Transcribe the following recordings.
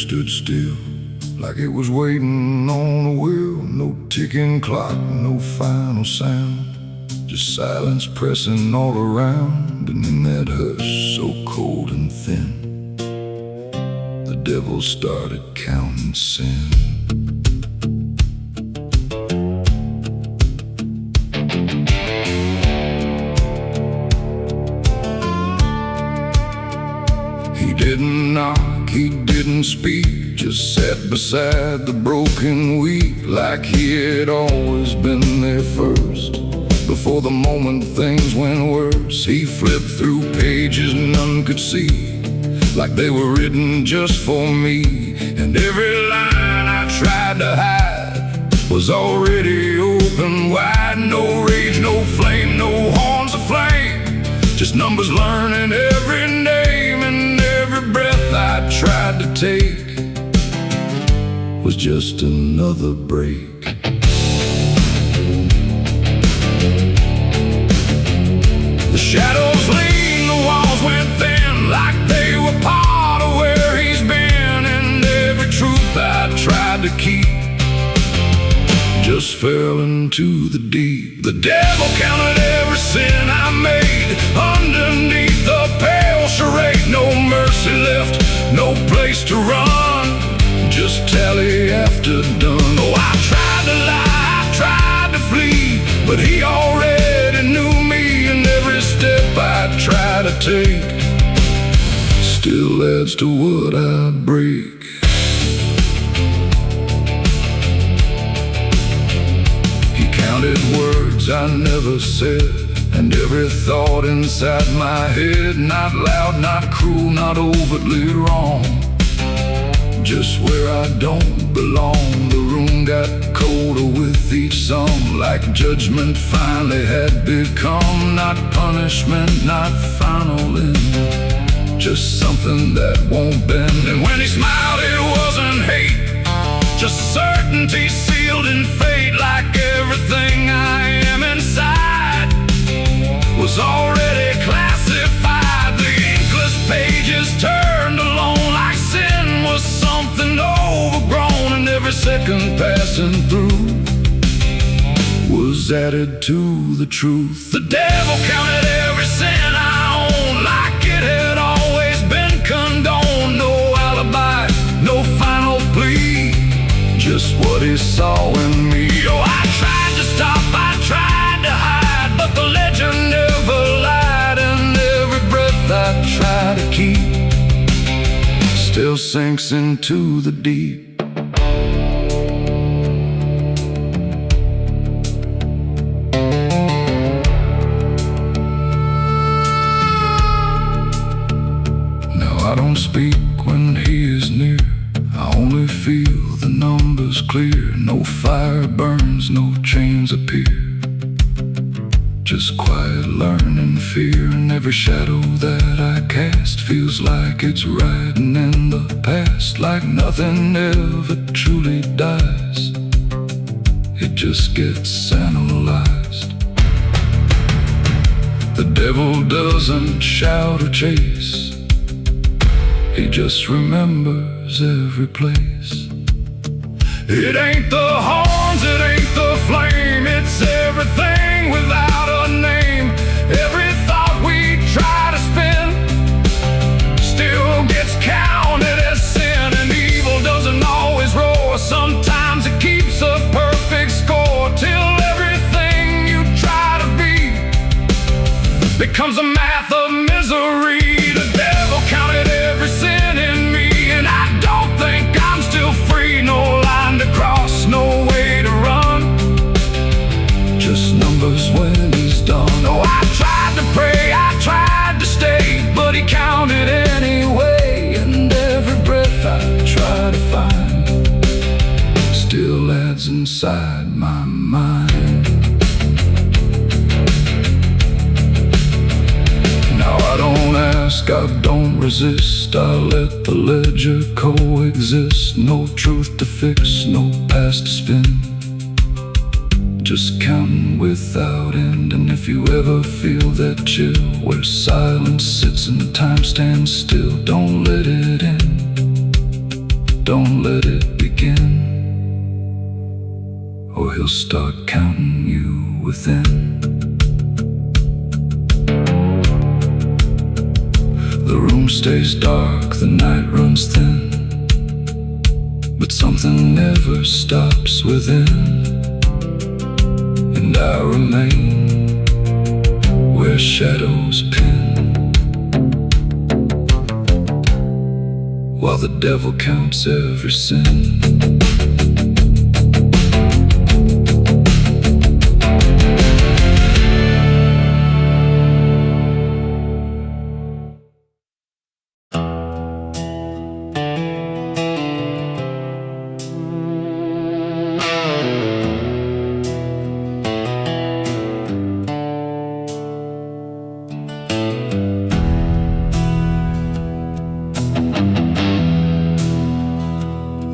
stood still, like it was waiting on a wheel. No ticking clock, no final sound, just silence pressing all around. And in that hush so cold and thin, the devil started counting sin. He didn't knock, he didn't speak, just sat beside the broken wheat, like he had always been there first. Before the moment things went worse, he flipped through pages none could see, like they were written just for me. And every line I tried to hide was already open wide. No rage, no flame, no horns of flame, just numbers learning every name. And every breath I tried to take was just another break. The shadows lean, the walls went thin, like they were part of where he's been. And every truth I tried to keep just fell into the deep. The devil counted every sin I made underneath the pale charade. No mercy left, no place to run, just tally after done. Oh, I tried to lie, I tried to flee, but he already knew me. And every step I try to take still adds to what I break. Counted words I never said, and every thought inside my head. Not loud, not cruel, not overtly wrong, just where I don't belong. The room got colder with each song, like judgment finally had become. Not punishment, not final end, just something that won't bend. And when he smiled it wasn't hate, just certainty sealed in fate. Like everything I am inside was already classified. The inkless pages turned alone, like sin was something overgrown. And every second passing through was added to the truth. The devil counted every sin I own, like it had always been condoned. No alibi, no final plea, just what he saw in me. Oh, I tried to stop, I tried to hide, but the legend never lied. And every breath I try to keep still sinks into the deep. Now I don't speak when he is near, I only feel the numbers clear. No fire burns, no chains appear, just quiet learning fear. And every shadow that I cast feels like it's riding in the past, like nothing ever truly dies, it just gets analyzed. The devil doesn't shout or chase, he just remembers every place. It ain't the horns, it ain't the flame, it's everything without a name. Every thought we try to spin still gets counted as sin. And evil doesn't always roar, sometimes it keeps a perfect score, till everything you try to be becomes a math of misery. The devil counted every sin in me, and I don't think I'm still free. No line to cross, no way to run, just numbers when he's done. Oh, I tried to pray, I tried to stay, but he counted anyway. And every breath I try to find still adds inside my mind. Now I don't ask, I don't resist, I let the ledger coexist. No truth to fix, no past to spin, just counting without end. And if you ever feel that chill where silence sits and time stands still, don't let it in. don't let it begin, or he'll start counting you within. The room stays dark, the night runs thin, but something never stops within. And I remain where shadows pin, while the devil counts every sin.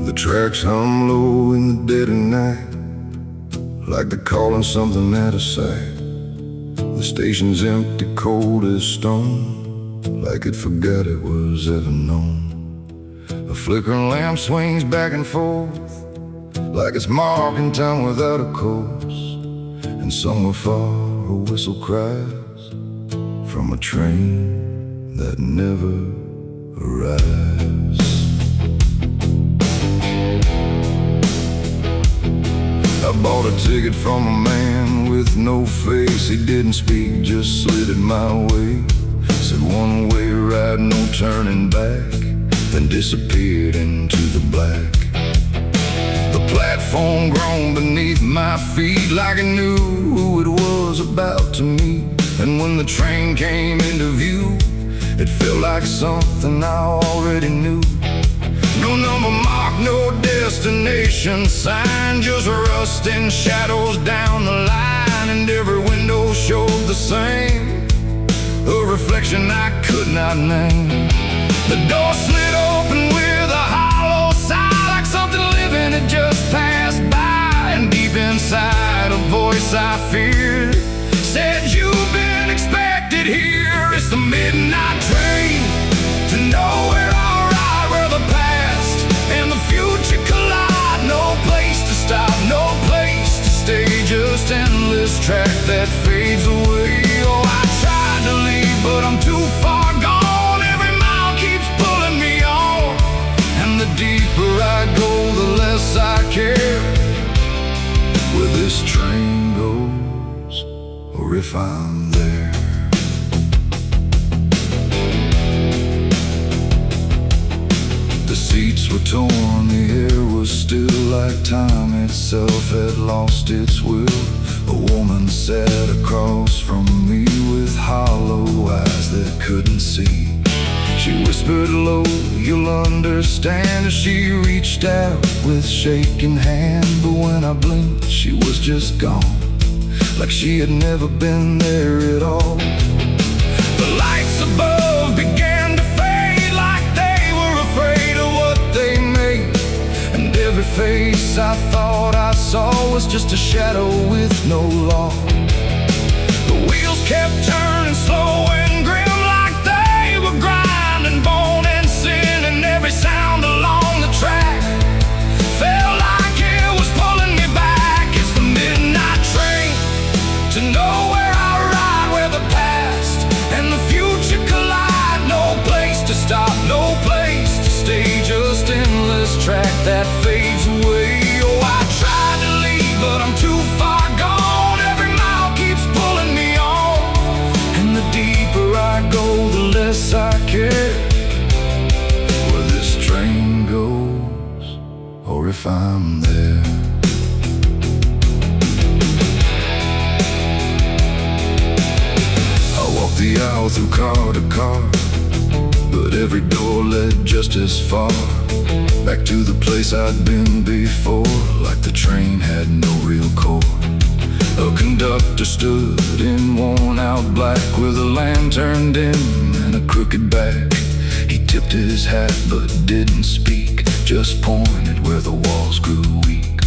The tracks hum low in the dead of night, like they're calling something out of sight. The station's empty, cold as stone, like it forgot it was ever known. A flickering lamp swings back and forth, like it's marking time without a course. And somewhere far a whistle cries from a train that never arrives. I bought a ticket from a man with no face. He didn't speak, just slid it my way. Said one way ride, no turning back, then disappeared into the black. The platform groaned beneath my feet, like it knew who it was about to meet. And when the train came into view, it felt like something I already knew. No number mark, no destination sign, just rusting shadows down the line. And every window showed the same, a reflection I could not name. The door slid open with a hollow sigh, like something living had just passed by. And deep inside a voice I feared said, "You've been expected here." It's the midnight train to nowhere. Future collide, no place to stop, no place to stay, just endless track that fades away. Oh, I tried to leave, but I'm too far gone. Every mile keeps pulling me on, and the deeper I go, the less I care where this train goes, or if I'm there. The seats were torn, the air was still, like time itself had lost its will. A woman sat across from me with hollow eyes that couldn't see. She whispered low, "You'll understand," as she reached out with shaking hand. But when I blinked, she was just gone, like she had never been there at all. The lights above began to fade, like they were afraid of what they made. And every face I thought I saw was just a shadow with no law. The wheels kept turning slow and grim, like they were grinding bone and sin. And every sound along the track felt like it was pulling me back. It's the midnight train to nowhere. I ride where the past and the future collide. No place to stop, no place to stay, just endless track that fades away. Oh, I tried to leave, but I'm too far gone. Every mile keeps pulling me on, and the deeper I go, the less I care where this train goes, or if I'm there. I walked the aisle through car to car, but every door led just as far back to the place I'd been before, like the train had no real core. A conductor stood in worn-out black with a lantern dim and a crooked back. He tipped his hat but didn't speak, just pointed where the walls grew weak.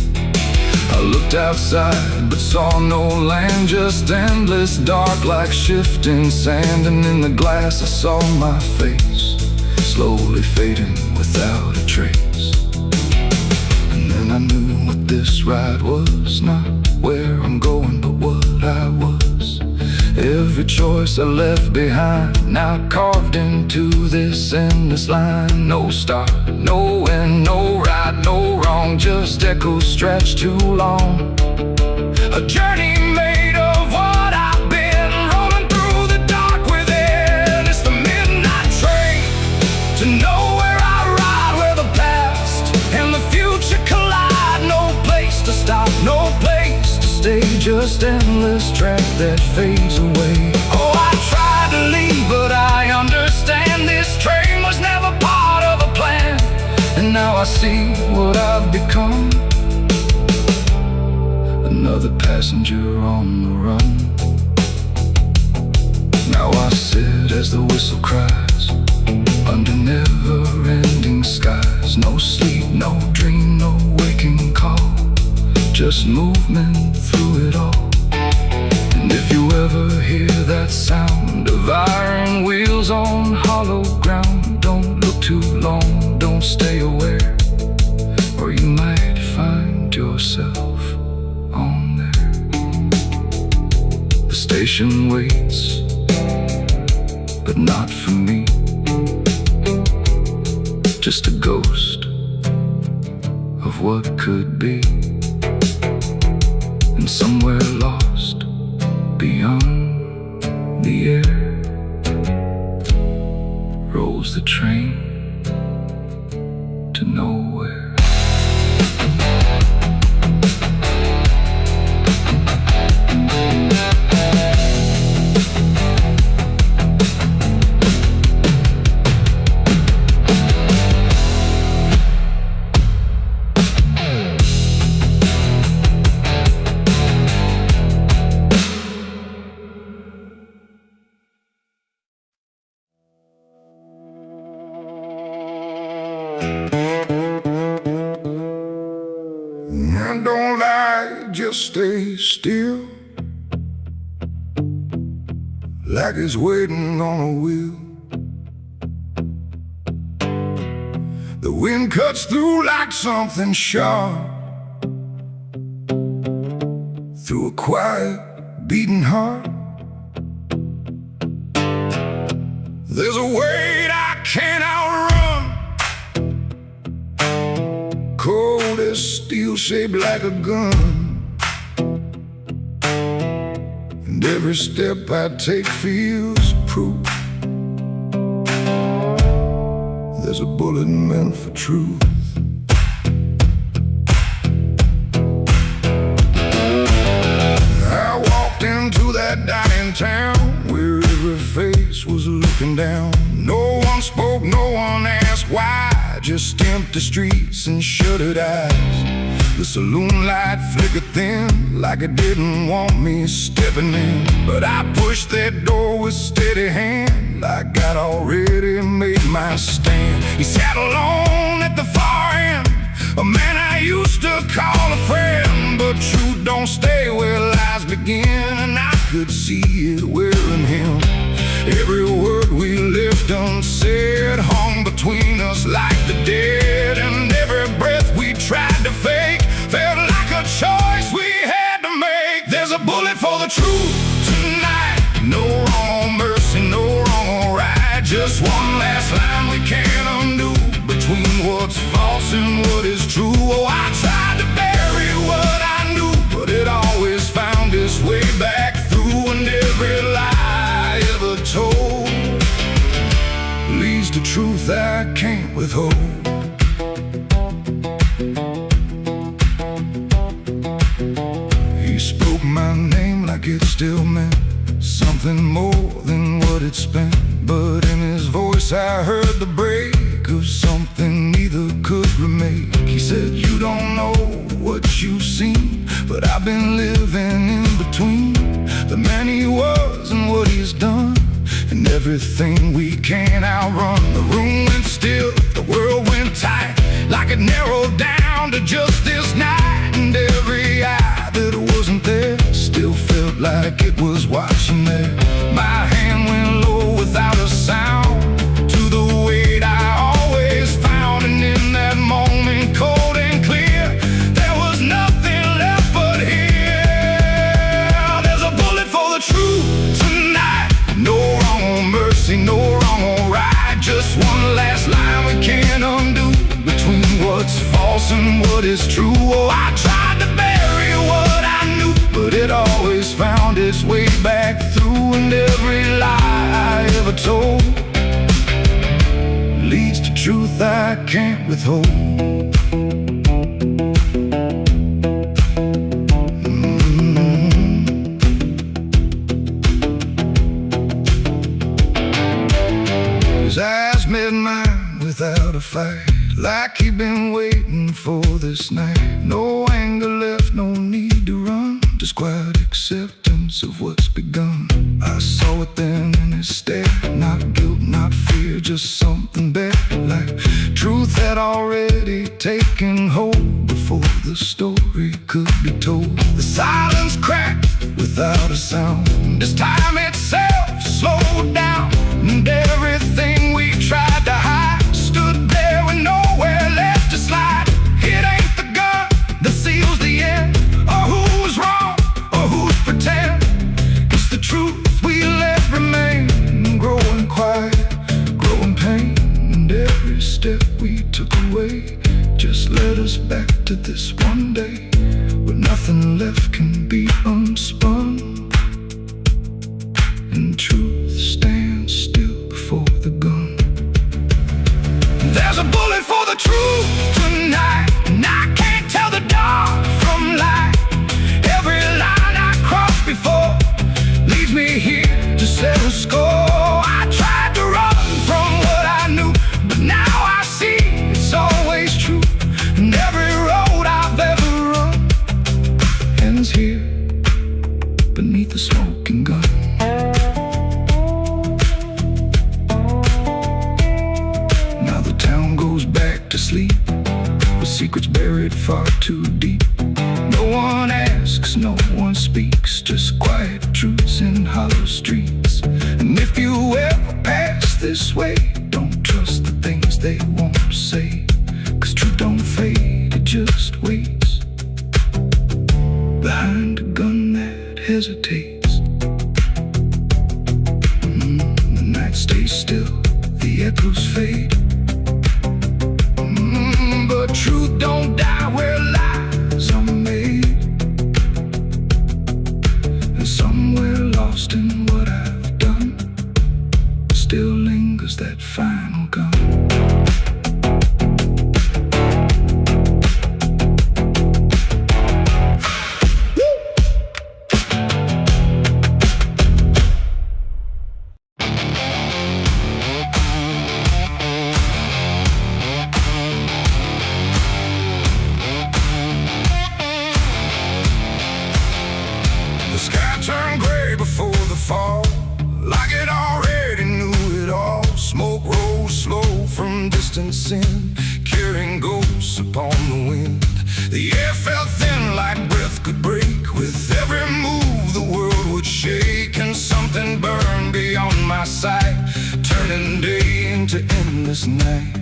I looked outside but saw no land, just endless dark like shifting sand. And in the glass I saw my face, slowly fading without a trace. this ride was not where I'm going, but what I was. Every choice I left behind, now carved into this endless line. No start, no end, no right, no wrong, just echoes stretched too long. A journey made of what I've been, rolling through the dark within. It's the midnight train to nowhere I ride, where the past and the future collide. No place to stop, no place to stay, just endless track that fades away. Oh, I tried to leave, but I understand this train was never part of a plan. And now I see what I've become, another passenger on the run. Now I sit as the whistle cries, under never-ending skies. No sleep, no dream, no waking call, just movement through it all. And if you ever hear that sound of iron wheels on hollow ground, don't look too long, don't stay aware, or you might find yourself on there. The station waits, but not for me, just a ghost of what could be. And somewhere lost beyond the air rolls the train to nowhere. Don't lie, just stay still, like it's waiting on a wheel. The wind cuts through like something sharp, through a quiet, beating heart. There's a weight I can't outrun, cold as steel, shaped like a gun. And every step I take feels proof there's a bullet meant for truth. I walked into that dining town where every face was looking down. No one spoke, no one asked why, just empty streets and shuttered eyes. The saloon light flickered thin, like it didn't want me stepping in. But I pushed that door with steady hand, like I'd already made my stand. He sat alone at the far end, a man I used to call a friend. But truth don't stay where lies begin, and I could see it wearing him. Every word we left unsaid hung between us like the dead. And every breath we tried to fake felt like a choice we had to make. There's a bullet for the truth tonight, no wrong or mercy, no wrong or right. Just one last line we can't undo, between what's false and what is true. Oh, I tried to bury what I knew, but it always found its way back through. And every lie ever told leads to truth I can't withhold. He spoke my name like it still meant something more than what it spent. But in his voice I heard the break of something neither could remake. He said, you don't know what you've seen, but I've been living in between the man he was and what he's done, and everything we can't outrun. The room went still, the world went tight, like it narrowed down to just this night. And every eye that wasn't there still felt like it was watching there. My hand went low without a sound to the weight I always found. And in that moment, cold and clear, there was nothing what is true. Oh, I tried to bury what I knew, but it always found its way back through. And every lie I ever told leads to truth I can't withhold. His eyes met mine without a fight, like he'd been waiting for this night. No anger left, no need to run, just quiet acceptance of what's begun. I saw it then in his stare, not guilt, not fear, just something better, like truth had already taken hold before the story could be told. The silence cracked without a sound, as time itself slowed down, and everything we tried to hide stood there with nowhere left to slide. It ain't the gun that seals the end, or who's wrong, or who's pretend. It's the truth we let remain, growing quiet, growing pain. And every step we took away just led us back to this one day, where nothing left can be unspun, and truth stands still before the gun. There's a bullet for the truth tonight, and I can't tell the dark from light. Every line I crossed before leads me here to settle score. I tried to run from what I knew, but now I see it's always true. And every road I've ever run ends here beneath the smoking gun. To sleep with secrets buried far too deep. No one asks, no one speaks, just quiet truths in hollow streets. And if you ever pass this way, don't trust the things they won't say, 'cause truth don't fade, it just waits behind a gun that hesitates. The night stays still, the echoes fade, but truth don't die where lies are made. And somewhere lost in what I've done still lingers that final gun. The sky turned gray before the fall, like it already knew it all. Smoke rose slow from distance in, carrying ghosts upon the wind. The air felt thin like breath could break. With every move the world would shake, and something burned beyond my sight, turning day into endless night.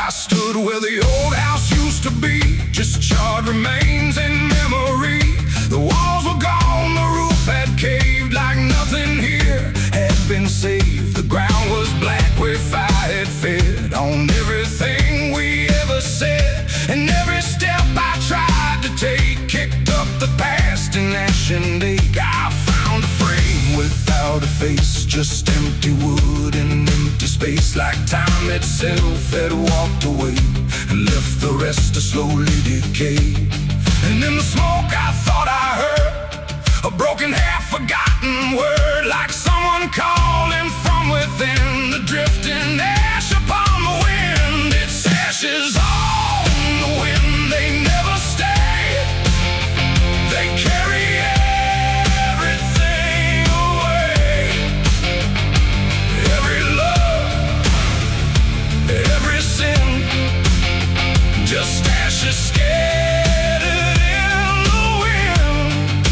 I stood where the old house used to be, just charred remains in memory. The walls were gone, the roof had caved, like nothing here had been saved. The ground was black where fire had fed on everything we ever said. And every step I tried to take kicked up the past in ash and ache. I found a frame without a face, just empty wood and empty space, like time itself had walked away and left the rest to slowly decay. And in the smoke I thought I heard a broken, half-forgotten word, like someone calling from within, the drifting ash upon the wind. It's ashes on the wind, they never stay. They carry everything away. Every love, every sin, just ashes scattered in the wind.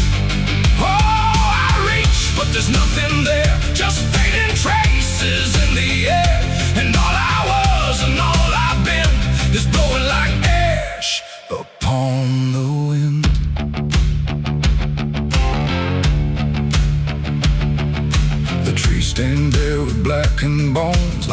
Oh, I reach, but there's nothing there, just fading traces in the air. And all I was and all I've been is blowing like ash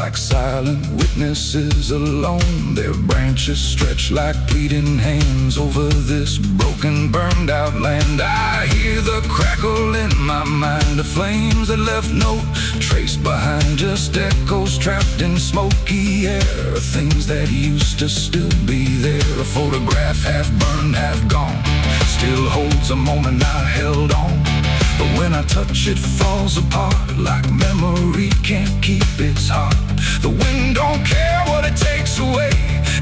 like silent witnesses alone. Their branches stretch like pleading hands over this broken, burned out land. I hear the crackle in my mind of flames that left no trace behind, just echoes trapped in smoky air, things that used to still be there. A photograph half burned, half gone, still holds a moment I held on. But when I touch it, falls apart like memory can't keep its heart. The wind don't care what it takes away.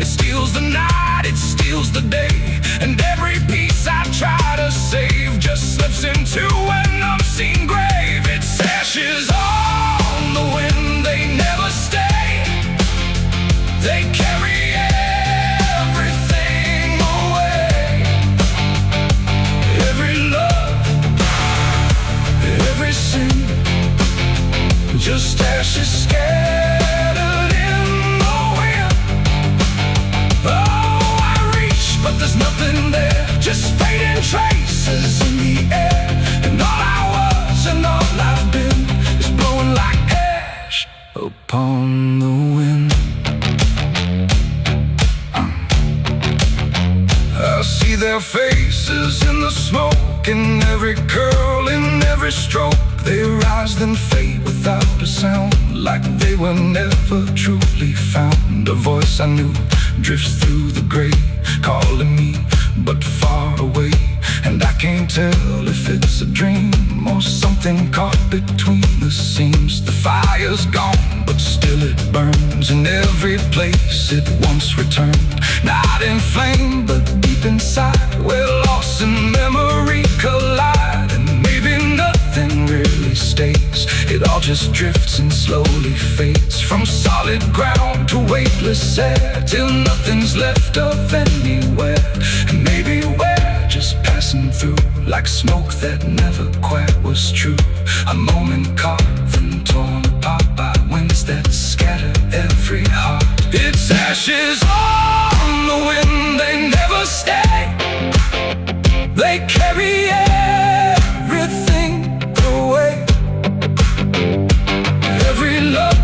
It steals the night, it steals the day, and every piece I try to save just slips into an unseen grave. It's ashes on the wind, they never stay. They carry everything away. Every love, every sin, just ashes scattered in the wind. Oh, I reach, but there's nothing there, just fading traces in the air. And all I was and all I've been is blowing like ash upon the wind. I see their faces in the smoke, in every curl, in every stroke. They rise then fade without a sound, like they were never truly found. A voice I knew drifts through the gray, calling me but far away. And I can't tell if it's a dream or something caught between the seams. The fire's gone, but still it burns in every place it once returned. Not in flame, but deep inside, where loss and memory collide. And maybe nothing really stays, it all just drifts and slowly fades, from solid ground to weightless air, till nothing's left of anywhere. And maybe we're just passing through, like smoke that never quite was true. A moment carved and torn apart by winds that scatter every heart. It's ashes on the wind, they never stay. They carry everything away. Every love,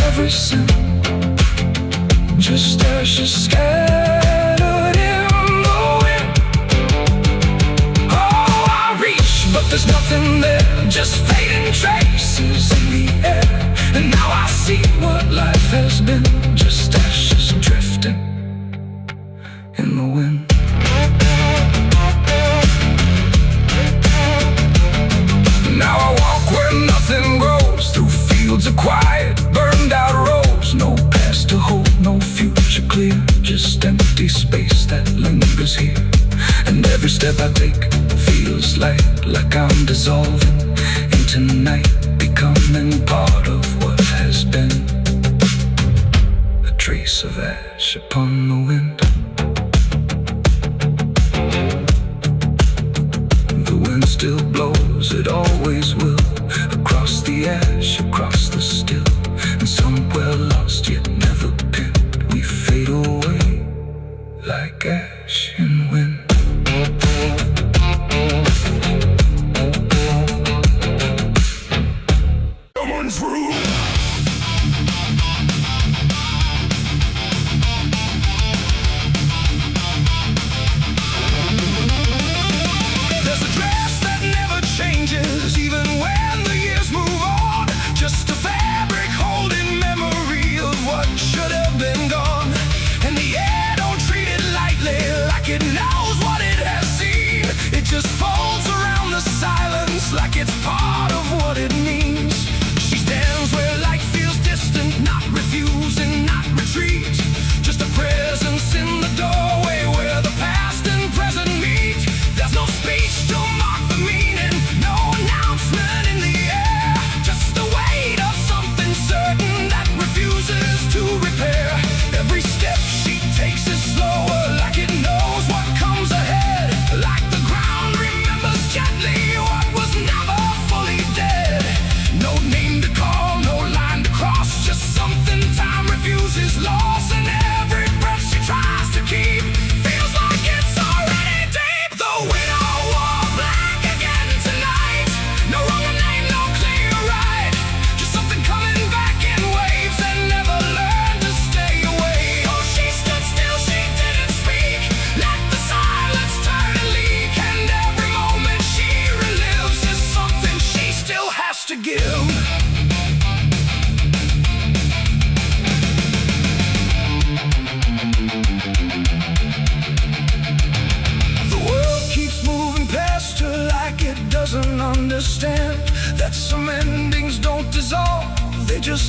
every sin, just ashes scattered in the wind. Oh, I reach, but there's nothing there, just fading traces in the air. And now I see what life has been, just ashes drifting in the wind. Now I walk where nothing grows, through fields of quiet, burned out roads. No past to hold, no future clear, just empty space that lingers here. And every step I take feels like I'm dissolving into night, becoming part of what has been. A trace of ash upon the wind. The wind still blows, it always will, across the ash, across the still. And somewhere lost yet never pinned, we fade away like ash in wind. Coming through. There's a dress that never changes, even when the years move on. Just a fabric holding memory of what should have been gone. And the air don't treat it lightly,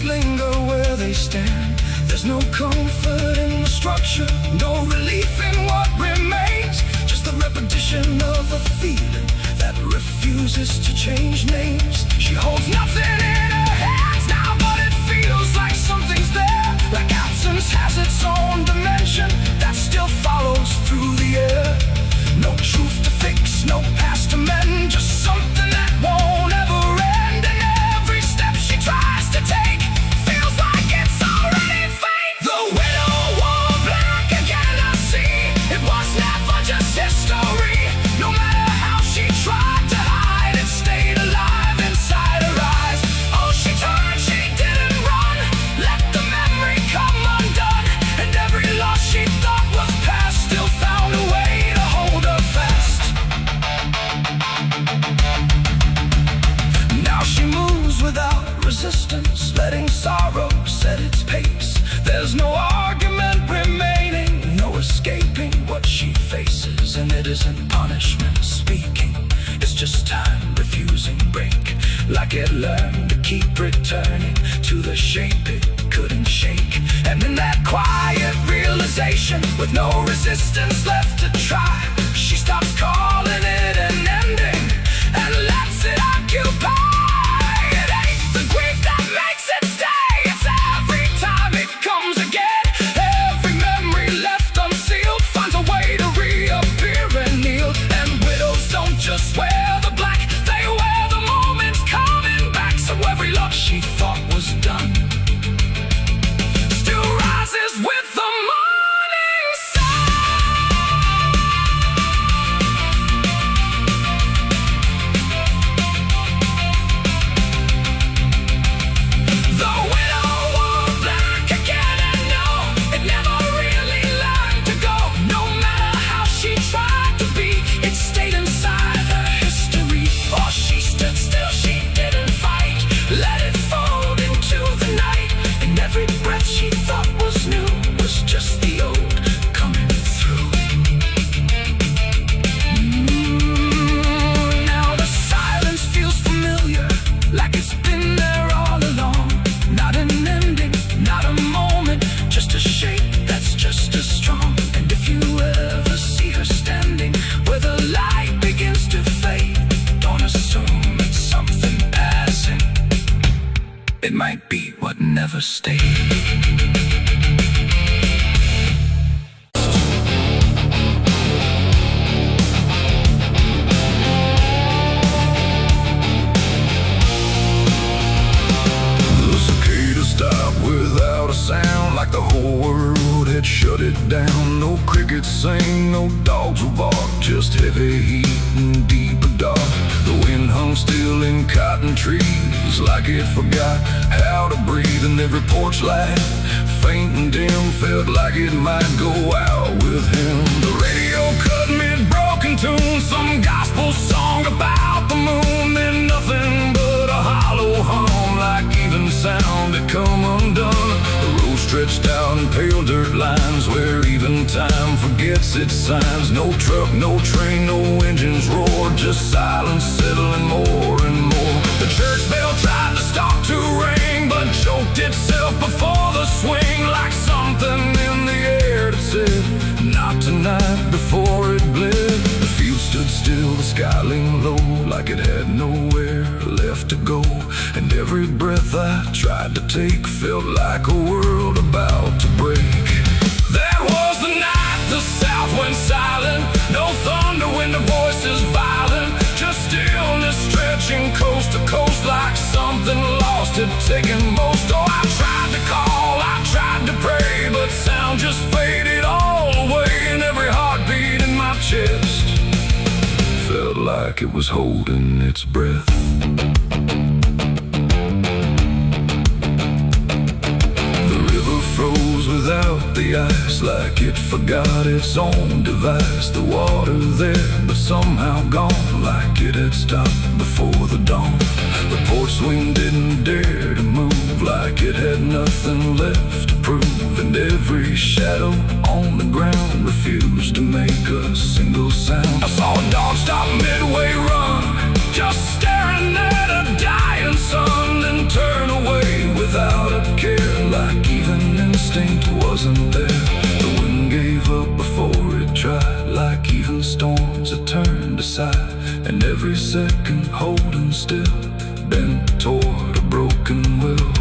linger where they stand. There's no comfort in the structure, no relief in what remains. Just the repetition of a feeling that refuses to change names. She holds nothing in her hands now, but it feels like something's there. Like absence has its own dimension that still follows through the air. No truth to fix, no past to mend, just something that won't ever end. And every step she tries to take feels like it's already fate. The widow wore black again, I see. It was never just history. No matter how she tried to hide, it stayed alive inside her eyes. Oh, she turned, she didn't run. Let the memory come undone. And every loss she thought was past still found a way to hold her fast. Now she moves without resistance, letting sorrow set its pace. There's no argument remaining, no escaping what she faces. And it isn't punishment speaking, it's just time refusing break. Like it learned to keep returning to the shape it couldn't shake. And in that quiet realization, with no resistance left to try, she stops calling it an ending and lets it occupy. It ain't the grief that makes it stay, it's every time it comes again. Every memory left unsealed finds a way to reappear and kneel. And widows don't just wear the black, they wear the moments coming back. So every loss she thought was done still rises with the morning sun. The widow wore black again, and no, it never really learned to go. No matter how she tried to be, it stayed inside her history. Oh, she stood still, she didn't fight, let it fold into the night. And every breath she thought was new was just the old coming through. Now the silence feels familiar, like it's been there all along. Not an ending, not a moment, just a shape that's just as strong. And if you ever see her standing where the light begins to fade, don't assume it's something passing. It might be what never stayed. The cicada stopped without a sound, like the whole world had shut it down. No crickets sing, no dogs will bark, just heavy heat and deeper dark. The wind hung still in cotton trees, like it forgot how to breathe. And every porch light, faint and dim, felt like it might go out with him. The radio cut mid-broken tune, some gospel song about the moon. Then nothing but a hollow hum, like even sound had come undone. The road stretched out in pale dirt lines, where even time forgets its signs. No truck, no train, no engines roar, just silence settling more and more. The church bell tried to stop to ring, but choked itself before the swing. Like something in the air that said, not tonight, before it bled. The field stood still, the sky leaned low, like it had nowhere left to go. And every breath I tried to take felt like a world about to break. That was the night the south went silent. No thunder when the voices violent, just stillness stretching coast to coast, like something lost had taken most. Oh, I tried to call, I tried to pray, but sound just faded all away. And every heartbeat in my chest felt like it was holding its breath. The river froze without the ice, like it forgot its own device. The water there, but somehow gone, like it had stopped before the dawn. The porch swing didn't dare to move, like it had nothing left to prove. And every shadow on the ground refused to make a single sound. I saw a dog stop midway run, just staring at a dying sun, then turn away without a wasn't there. The wind gave up before it tried, like even storms had turned aside. And every second holding still, bent toward a broken will.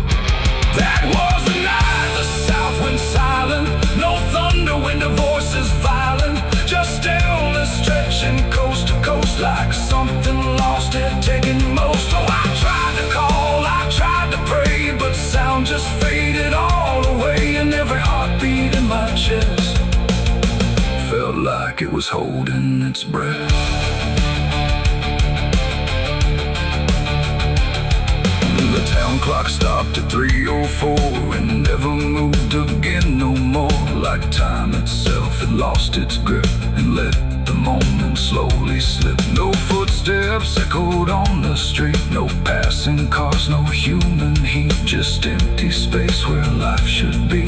That was the night the south went silent. No thunder, wind of voices violent, just stillness stretching coast to coast, like something lost had taken most. Oh, I tried to call, I tried to pray, but sound just faded all away. And every heartbeat in my chest felt like it was holding its breath. The town clock stopped at 3:04 and never moved again no more. Like time itself had lost its grip and let the moment slowly slip. No footsteps echoed on the street, no passing cars, no human heat, just empty space where life should be,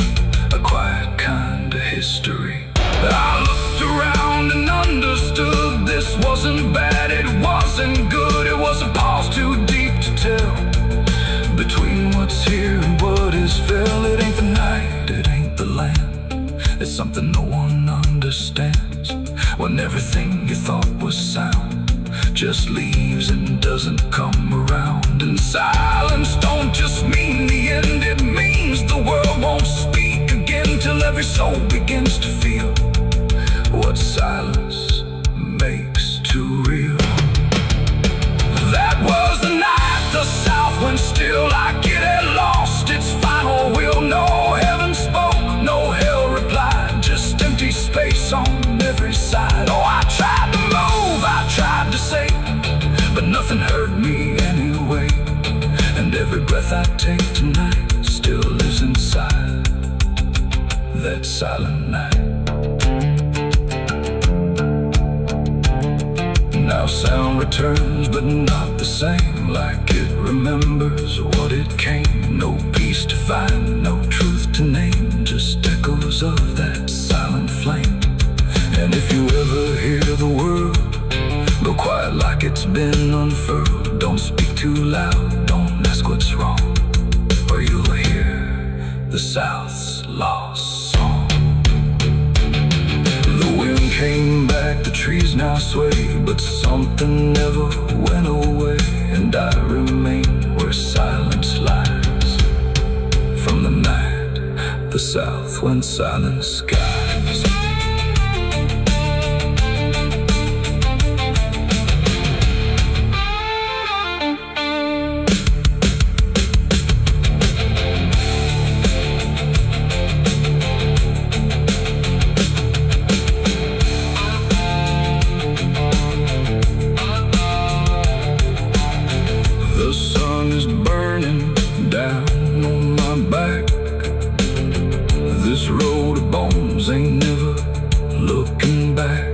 a quiet kind of history. I looked around and understood this wasn't bad, it wasn't good. It was a pause too deep to tell. Between what's here and what is fell, it ain't the night, it ain't the land. It's something no one understands, when everything you thought was sound just leaves and doesn't come around. And silence don't just mean the end, it means the world won't speak again, till every soul begins to feel what silence makes too real. That was the night the south went still, like it had lost its final will. No heaven spoke, no hell replied, just empty space on every side. Oh, I tried to move, I tried to say, but nothing heard me anyway. And every breath I take tonight still lives inside that silent night. Now sound returns, but not the same, like it remembers what it came. No peace to find, no truth to name, just echoes of that silent flame. And if you ever hear the word, go quiet like it's been unfurled. Don't speak too loud, don't ask what's wrong, or you'll hear the South's lost song. The wind came back, the trees now sway, but something never went away. And I remain where silence lies, from the night the south went silent skies. The sun is burning down on my back. This road of bones ain't never looking back.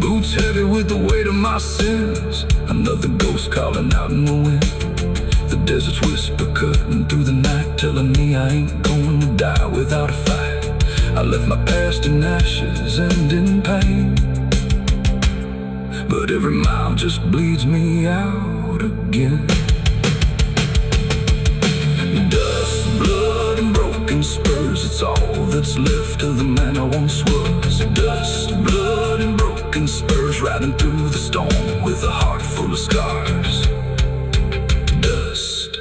Boots heavy with the weight of my sins, another ghost calling out in the wind. The desert's whisper cutting through the night, telling me I ain't going to die without a fight. I left my past in ashes and in pain, but every mile just bleeds me out again. Dust, blood, and broken spurs, it's all that's left of the man I once was. Dust, blood, and broken spurs, riding through the storm with a heart full of scars. Dust,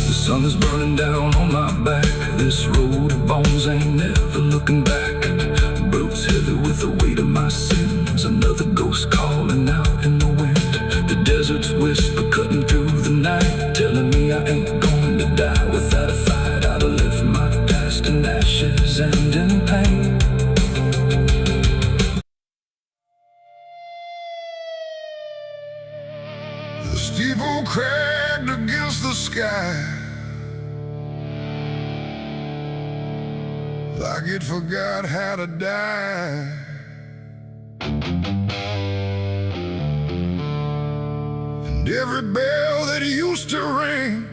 the sun is burning down on my back. This road of bones ain't never looking back. Boots heavy with the weight of my sins, another ghost calling out in the wind. The desert's whisper cutting through the night, telling me I ain't going to die without a fight. I'd have left my past in ashes and in pain. The steeple cracked against the sky, like it forgot how to die. And every bell that used to ring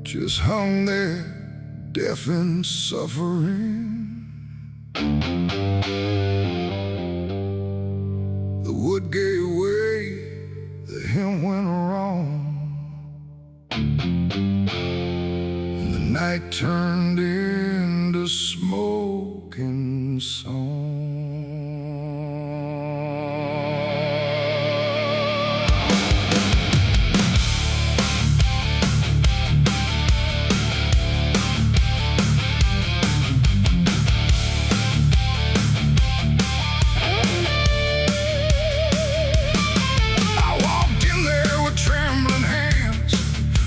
just hung there, deaf and suffering. The wood gave way, the hymn went wrong, and the night turned in broken song.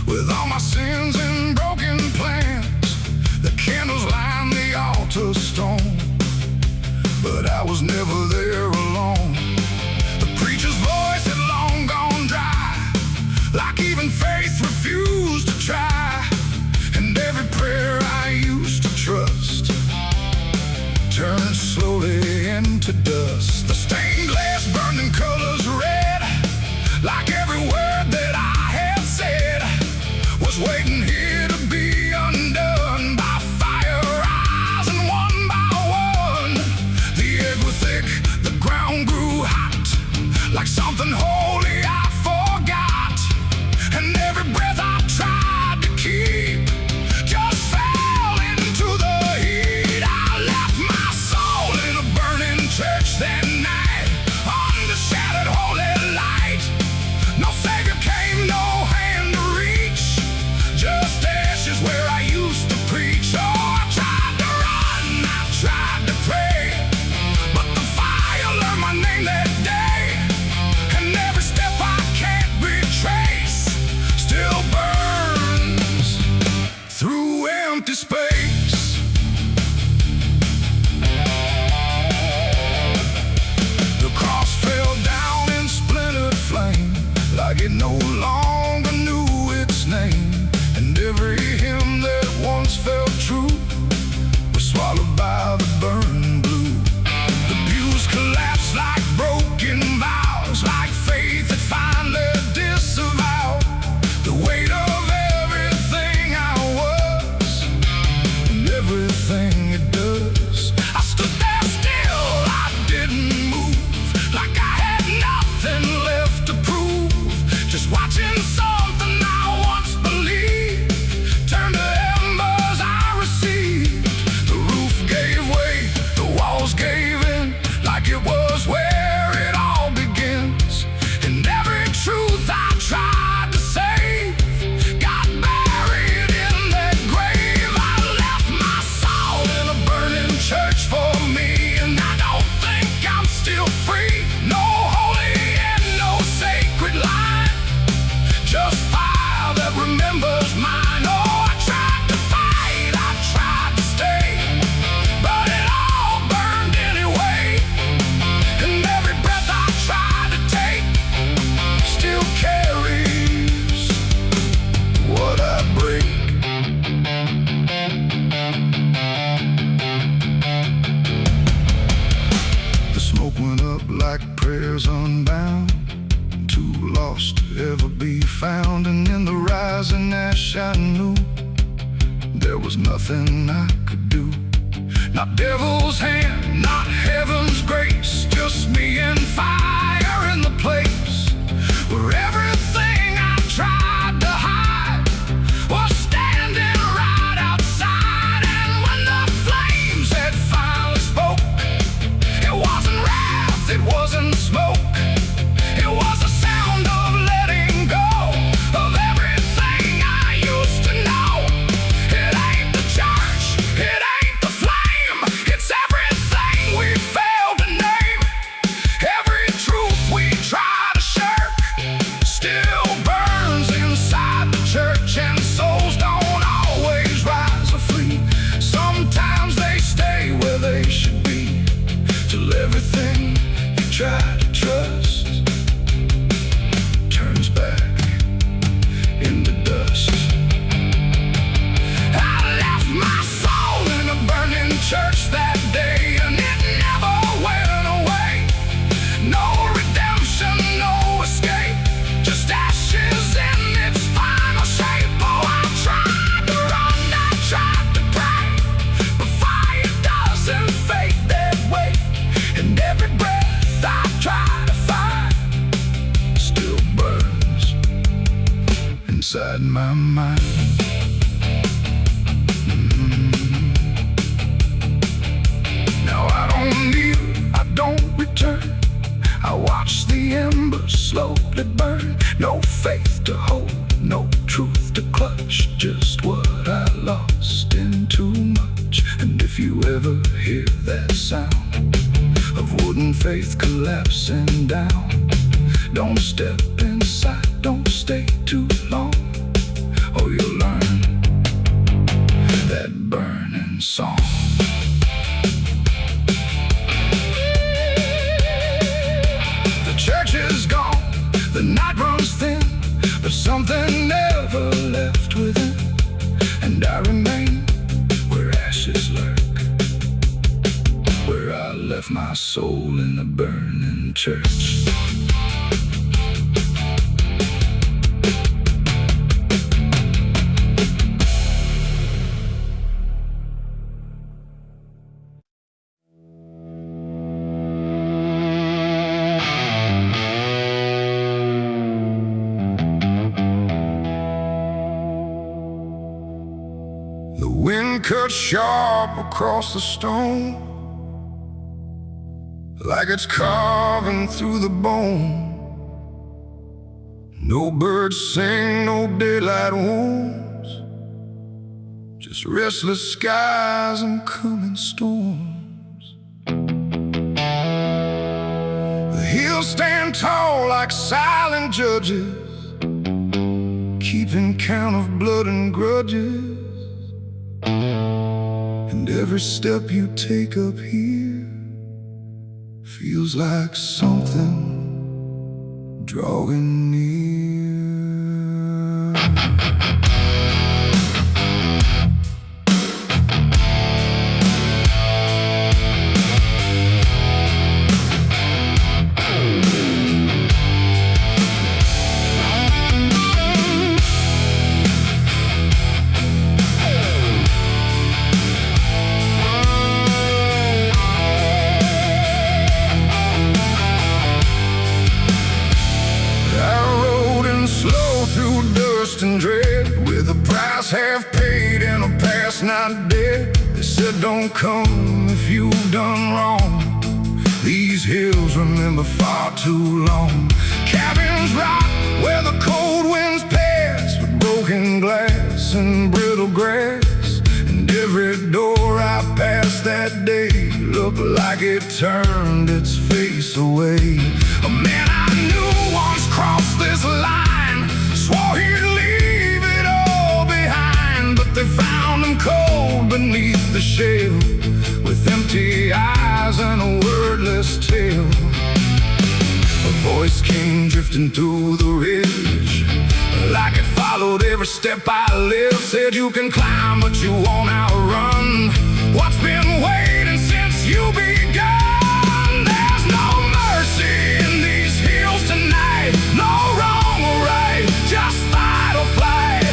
With all my sins and broken plans, the candles line the altar stone, but I was never there alone. The preacher's voice had long gone dry, like even faith refused to try. And every prayer I used to trust turned slowly into dust. The stained glass burned in colors red, like every word that I had said was waiting here to be undone by fire rising one by one. The air grew thick, the ground grew hot, like something holy I forgot. And every breath I tried to keep just fell into the heat. I left my soul in a burning church that night, under shattered holy light. No savior came, no hand to reach, just ashes where I used to preach. Oh, I tried to run, I tried to pray, but the fire learned my name that day. And every step I can't retrace still burns through empty space. The cross fell down in splintered flame, like it no longer knew its name. And every hymn that once felt true was swallowed by the burning blue. The pews collapsed like broken vows, like faith that finally disavowed the weight of everything I was and everything it does. I stood there still, I didn't move, like I had nothing left to prove, just watching something I once believed turn to embers I received. The roof gave way, the walls gave in, like it was where it all begins. And every truth I tried to save got buried in that grave. I left my soul in a burning church for me, and I don't think I'm still free. No holy and no sacred line, just fire that remembers mine. Oh, I tried to fight, I tried to stay, but it all burned anyway. And every breath I tried to take still carries what I break. The smoke went up like prayers unbound, too lost to ever be found. And in the rising ash I knew there was nothing I could do. Not devil's hand, not heaven's grace, just me and fire in the place where everything I tried to hide was standing right outside. And when the flames had finally spoke, it wasn't wrath, it wasn't smoke, it was a sound of letting go of everything I used to know. It ain't the church, it ain't the flame, it's everything we failed to name. Every truth we try to shirk still burns inside the church. And souls don't always rise or flee, sometimes they stay where they should be, till everything you try to trust turns back into dust. I left my soul in a burning church that day, and it never went away. No redemption, no escape, just ashes in its final shape. Oh, I tried to run, I tried to pray, but fire doesn't fade that way. And every breath I try to find still burns inside my mind. that burn, no faith to hold, no truth to clutch, just what I lost in too much. And if you ever hear that sound of wooden faith collapsing down, don't step inside, don't stay too long, or you'll learn that burning song. The church is gone, the night runs thin, but something never left within, and I remain where ashes lurk, where I left my soul in the burning church. The wind cut sharp across the stone, like it's carving through the bone. No birds sing, no daylight wounds, just restless skies and coming storms. The hills stand tall like silent judges, keeping count of blood and grudges. And every step you take up here feels like something drawing near. And dread, with a price half paid and a past not dead. They said don't come if you've done wrong. These hills remember far too long. Cabins rock where the cold winds pass, with broken glass and brittle grass. And every door I passed that day looked like it turned its face away. A man I knew once crossed this line, swore he'd leave it all behind, but they found him cold beneath the shell, with empty eyes and a wordless tale. A voice came drifting through the ridge, like it followed every step I lived. Said you can climb, but you won't outrun what's been waiting since you begun. There's no mercy in these hills tonight, no wrong or right, just fight or flight.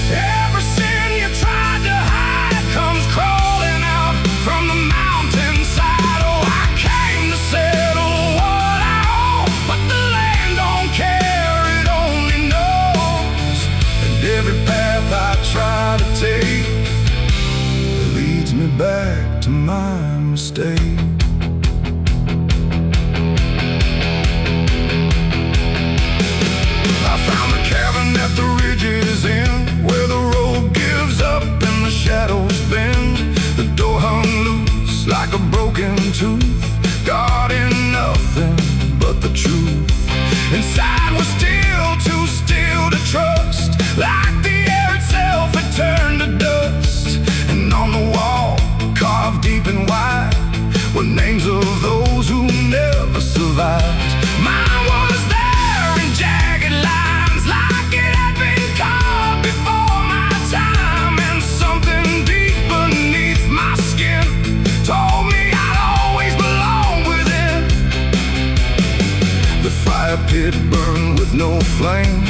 Every sin you tried to hide comes crawling out from the mountainside. Oh, I came to settle what I owe, but the land don't care, it only knows. And every path I try to take leads me back to my mistake. At the ridge's end, where the road gives up and the shadows bend, the door hung loose like a broken tooth, guarding nothing but the truth. Inside was still too still to trust, like the air itself had turned to dust. And on the wall, carved deep and wide, were names of those who never survived. Mine was there in jagged lines, like it had been carved before my time. And something deep beneath my skin told me I'd always belong within. The fire pit burned with no flame,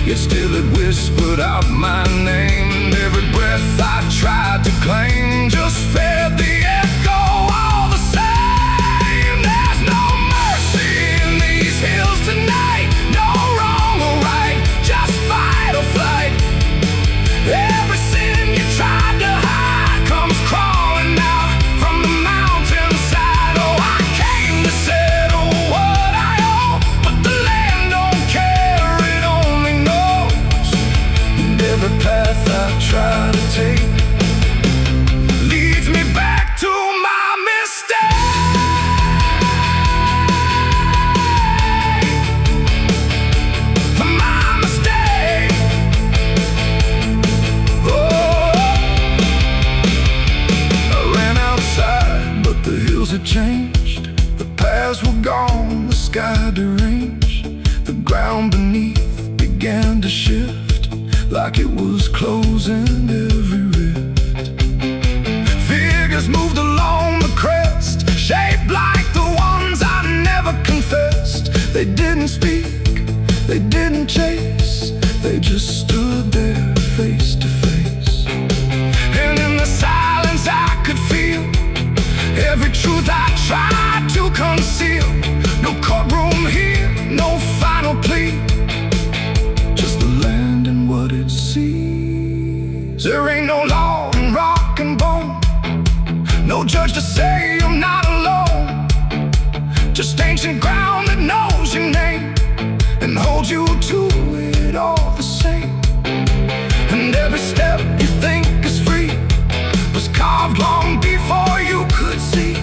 yet still it whispered out my name. And every breath I tried to claim just fed the echo all the same. There's no mercy in these hills tonight, no wrong or right, just fight or flight. Every sin you tried to hide comes crawling out from the mountainside. Oh, I came to settle what I owe, but the land had changed. The paths were gone, the sky deranged. The ground beneath began to shift, like it was closing every rift. Figures moved along the crest, shaped like the ones I never confessed. They didn't speak, they didn't chase, they just stood there face to face. And in the silence I could feel every truth I tried to conceal. No courtroom here, no final plea, just the land and what it sees. There ain't no law in rock and bone, no judge to say I'm not alone. Just ancient ground that knows your name and holds you to it all the same. And every step you think is free was carved long before you could see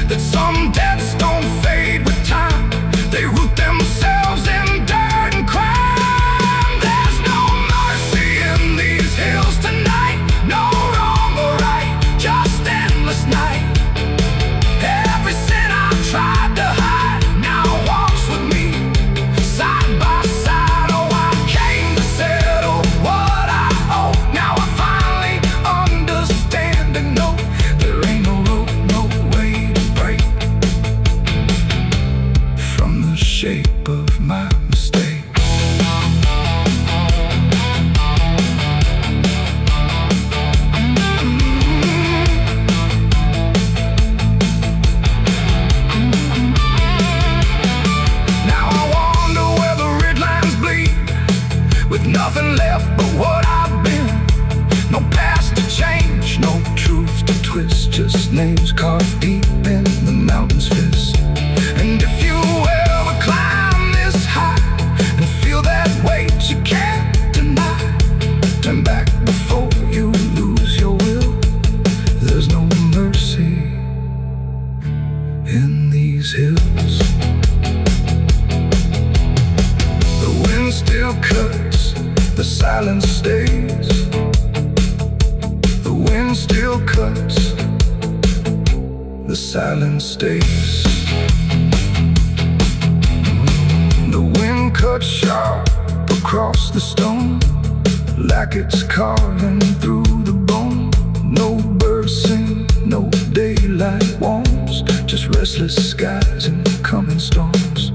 that some debts don't fade with time, they root themselves in dirt and crime. There's no mercy in these hills tonight, no wrong or right, just endless night. Every sin I've tried to hide now walks with me, side by side. Oh, I came to settle what I owe. Now I finally understand and know there ain't no rope, no way to break from the shape of my mistake. Now I wonder where the red lines bleed, with nothing left but what I've been. No past to change, no truth to twist, just names carved deep in the mountain's fist. And if you ever climb this high and feel that weight you can't deny, turn back before you lose your will. There's no mercy in these hills. The wind still cuts, the silence stays. The wind still cuts, the silence stays. The wind cuts sharp across the stone, like it's carving through the bone. No birds sing, no daylight warms, just restless skies and coming storms.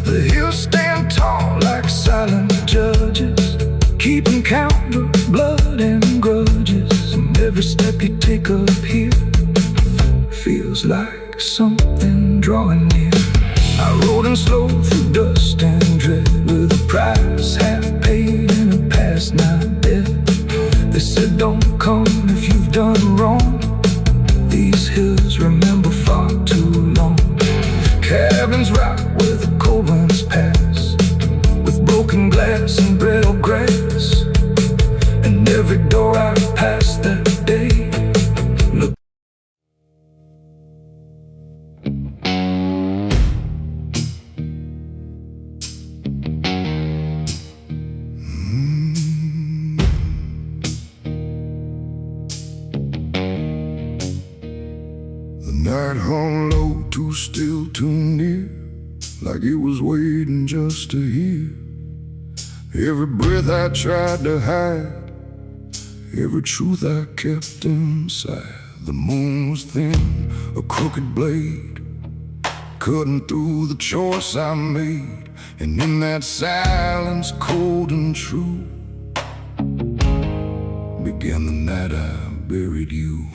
The hills stand tall like silent judges, keeping count of blood and grudges. And every step you take up here feels like something drawing near. I rode in slow through dust and dread, with a price half paid and a past not dead. They said don't come if you've done wrong, these hills remember far too long. Cabins rock where the cold winds pass, with broken glass and brittle grass. And every door I passed that day looked. The night hung low, too still, too near, like it was waiting just to hear. Every breath I tried to hide, every truth I kept inside. The moon was thin, a crooked blade, cutting through the choice I made. And in that silence, cold and true, began the night I buried you.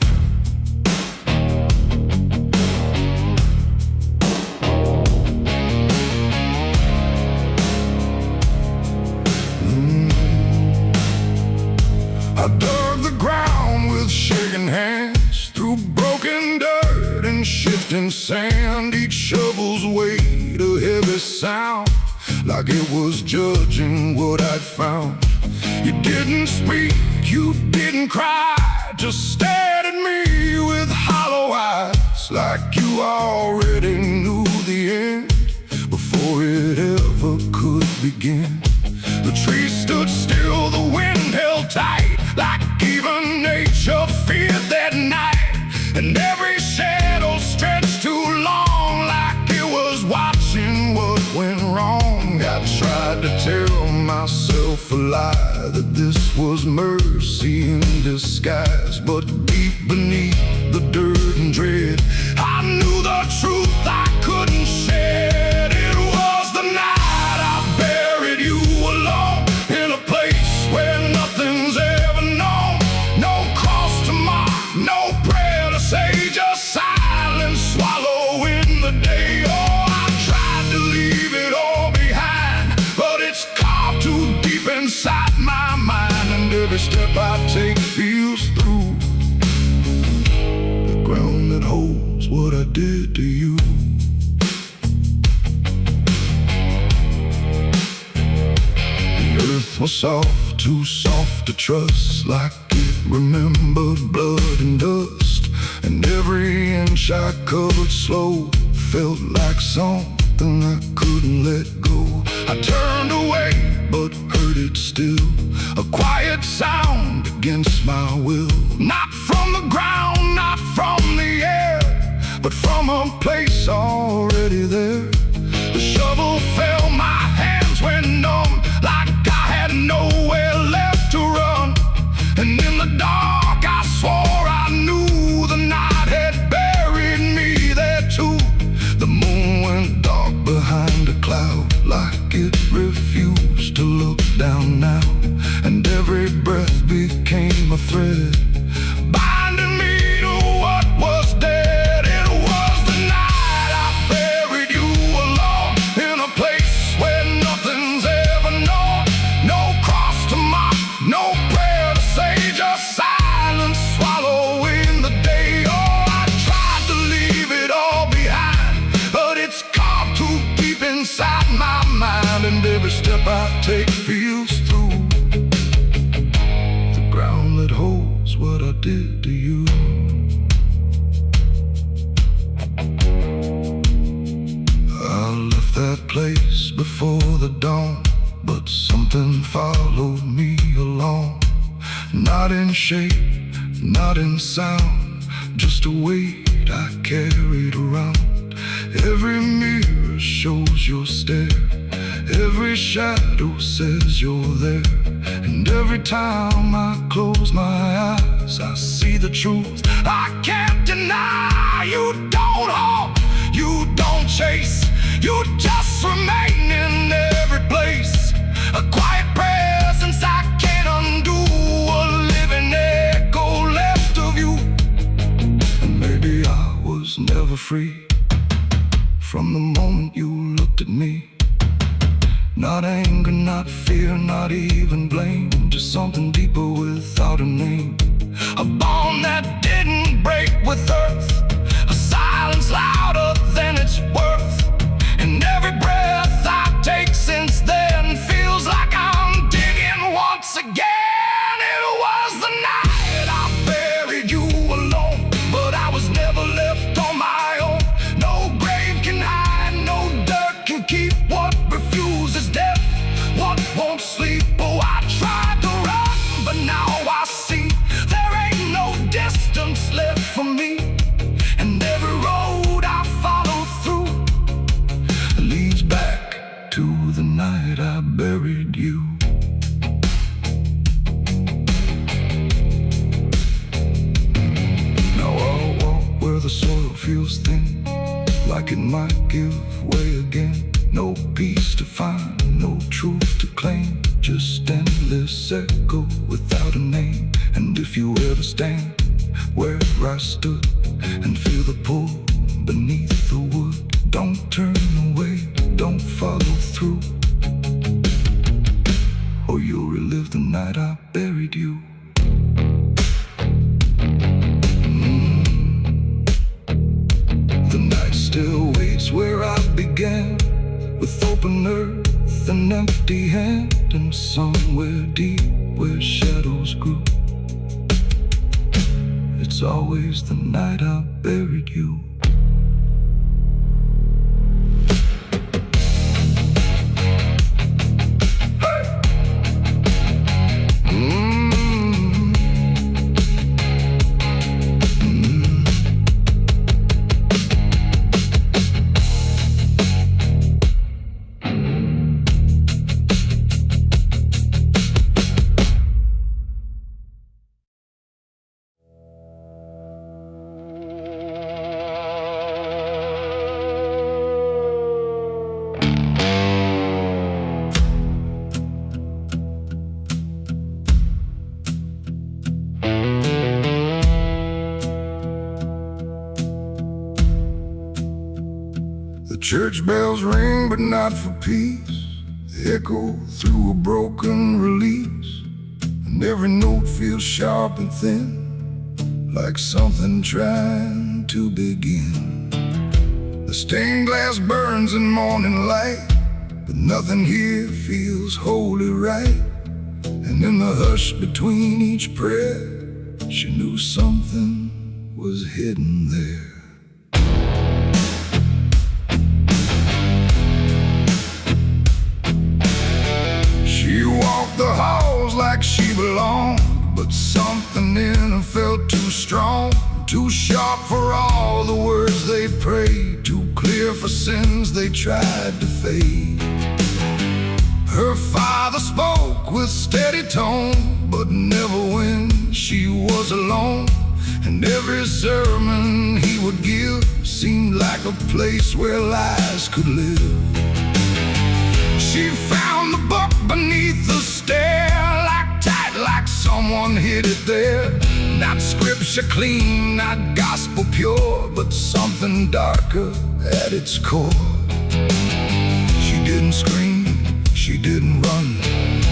I dug the ground with shaking hands, through broken dirt and shifting sand. Each shovel's weight a heavy sound, like it was judging what I'd found. You didn't speak, you didn't cry, just stared at me with hollow eyes, like you already knew the end before it ever could begin. The trees stood still, the wind held tight, like even nature feared that night. And every shadow a lie, that this was mercy in disguise. But deep beneath the dirt and dread, I knew the truth I couldn't shed. It was the night I buried you alone, in a place where nothing's ever known. No cross to mark, no prayer to say, just silence swallowing the day. Oh, I tried to leave it all behind, but it's carved too deep inside my mind. And every step I take feels through the ground that holds what I did to you. The earth was soft, too soft to trust, like it remembered blood and dust. And every inch I covered slow felt like something I couldn't let go. I turned away, but heard it still, a quiet sound against my will. Not from the ground, not from the air, but from a place already there. The shovel fell, my hands went numb, like I had nowhere left to run. And in the dark I swore I knew the night had buried me there too. The moon went dark behind a cloud, like it refused to look down now. And every breath became a thread, binding me to what was dead. It was the night I buried you alone, in a place where nothing's ever known. No cross to mark, no prayer to say, just silence swallowing the day. Oh, I tried to leave it all behind, but it's carved too deep inside my mind. And every step I take feels through the ground that holds what I did to you. I left that place before the dawn, but something followed me along. Not in shape, not in sound, just a weight I carried around. Every mirror shows your stare, every shadow says you're there. And every time I close my eyes, I see the truth I can't deny. You don't haunt, you don't chase, you just remain in every place. A quiet presence I can't undo, a living echo left of you. And maybe I was never free from the moment you looked at me. Not anger, not fear, not even blame, just something deeper without a name. A bond that didn't break with earth, a silence louder than its worth. And every breath I take since then feels like I'm digging once again. It was the night I buried you alone, but I was never left on my own. No grave can hide, no dirt can keep what refuses death, what won't sleep. Oh, I tried to run, but now I see there ain't no distance left for me. And every road I follow through leads back to the night I buried you. Now I'll walk where the soil feels thin, like it might give way again. No peace to find, no truth to claim, just endless echo without a name. And if you ever stand where I stood and feel the pull beneath the wood, don't turn away, don't follow through, or you'll relive the night I buried you. The night still waits where I began, with open earth and empty hand. And somewhere deep where shadows grew, it's always the night I buried you. church bells ring, but not for peace. They echo through a broken release, and every note feels sharp and thin, like something trying to begin. The stained glass burns in morning light, but nothing here feels wholly right. And in the hush between each prayer, she knew something was hidden there. She walked the halls like she belonged, but something in her felt too strong, too sharp for all the words they prayed, too clear for sins they tried to fade. Her father spoke with steady tone, but never when she was alone. And every sermon he would give seemed like a place where lies could live. She found the book beneath the stair, locked tight like someone hid it there. Not scripture clean, not gospel pure, but something darker at its core. She didn't scream, she didn't run,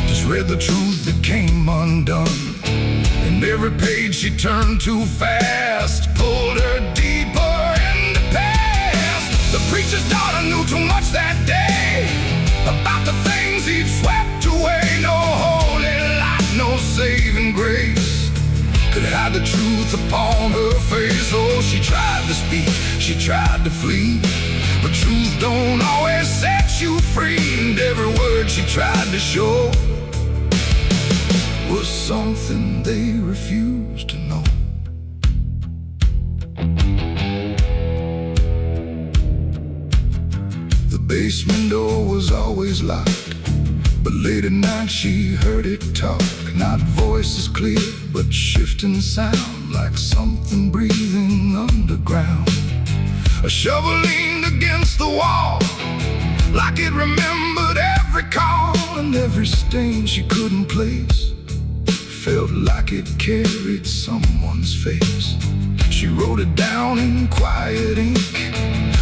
just read the truth that came undone. And every page she turned too fast pulled her deeper in the past. The preacher's daughter knew too much that day about the things he'd swept away. No holy light, no saving grace could hide the truth upon her face. Oh, she tried to speak, she tried to flee, but truth don't always set you free. And every word she tried to show was something they refused to know. The basement door was always locked, but late at night she heard it talk. Not voices clear, but shifting sound, like something breathing underground. A shovel leaned against the wall, like it remembered every call. And every stain she couldn't place felt like it carried someone's face. She wrote it down in quiet ink,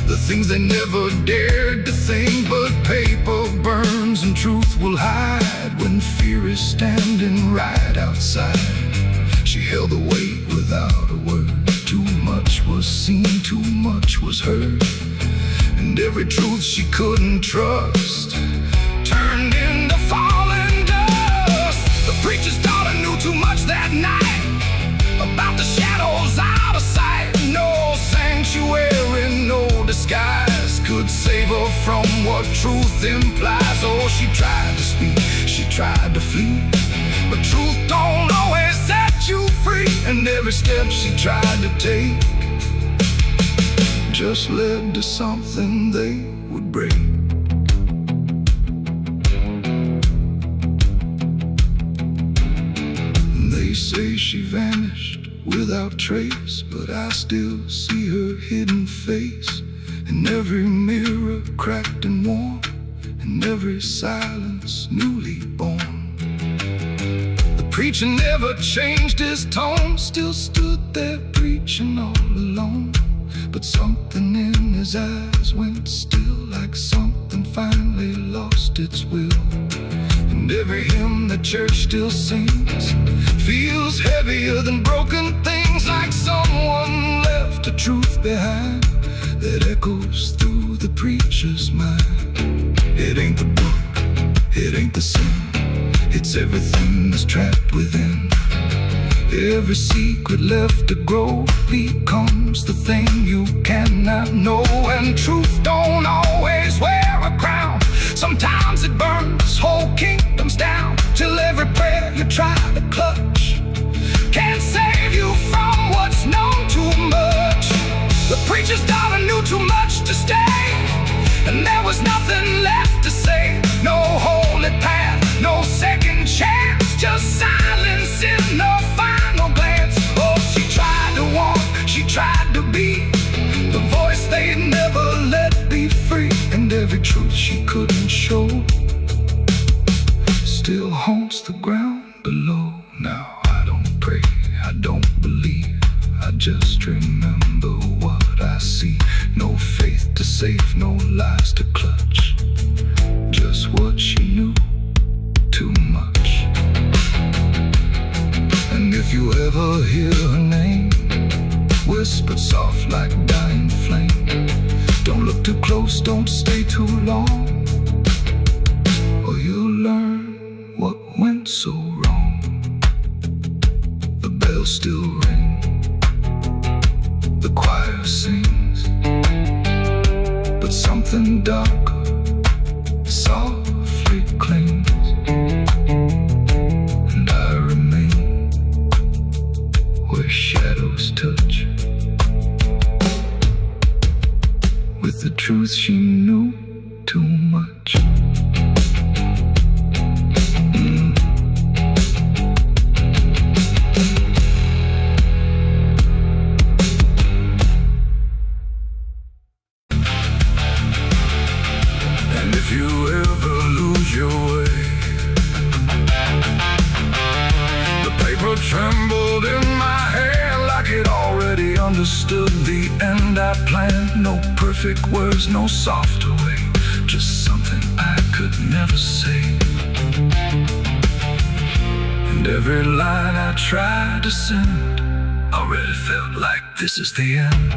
the things they never dared to think. But paper burns and truth will hide when fear is standing right outside. She held the weight without a word. Too much was seen, too much was heard, and every truth she couldn't trust turned into falling dust. The preacher's daughter knew too much that night about the shadows out of sight. No sanctuary, no disguise could save her from what truth implies. Oh, she tried to speak, she tried to flee, but truth don't always set you free. And every step she tried to take just led to something they would break. They say she vanished without trace, but I still see her hidden face in every mirror cracked and worn, in every silence newly born. The preacher never changed his tone, still stood there preaching all alone. But something in his eyes went still, like something finally lost its will. And every hymn the church still sings feels heavier than broken things, like someone left a truth behind that echoes through the preacher's mind. It ain't the book, it ain't the sin, it's everything that's trapped within. Every secret left to grow becomes the thing you cannot know. And truth don't always wear a crown, sometimes it burns whole kingdoms down, till every prayer you try to clutch can't save you from what's known too much. The preacher's daughter knew too much to stay, and there was nothing left to say. No holy path, no second chance, just silence in the final glance. Oh, she tried to walk, she tried to be the voice they never let be free. And every truth she couldn't show still haunts the ground below. Now I don't pray, I don't believe, I just remember what I see. No faith to safe, no lies to clutch. Just what she knew, too much. And if you ever hear her name whispered soft like dying flame, don't look too close, don't stay too long, or you'll learn what went so wrong. The bells still ring, the choir sings, but something darker softly clings, and I remain where shadows touch, with the truth she knew too much. And if you ever lose your way, the paper trembled in my hand like it already understood the end I planned. No perfect words, no softer way, just something I could never say. And every line I tried to send already felt like this is the end.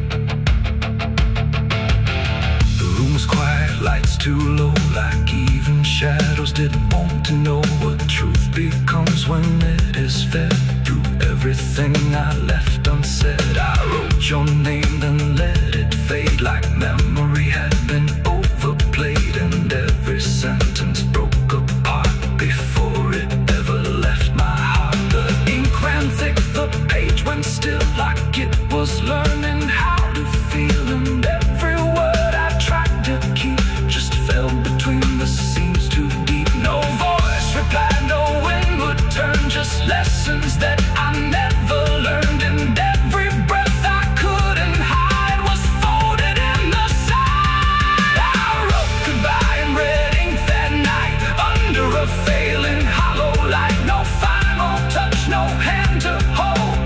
The room was quiet, lights too low, like even shadows didn't want to know what truth becomes when it is fed. Through everything I left unsaid, I wrote your name, then let it fade like memory had been overplayed, and every sentence broke apart before it ever left my heart. The ink ran thick, the page went still, like it was learning how to feel, and every word I tried to keep just fell between the seams too deep. No voice replied, no wind would turn, just lessons that I never learned, and every breath I couldn't hide was folded in the side. I wrote goodbye in red ink that night, under a failing hollow light. No final touch, no hand to hold,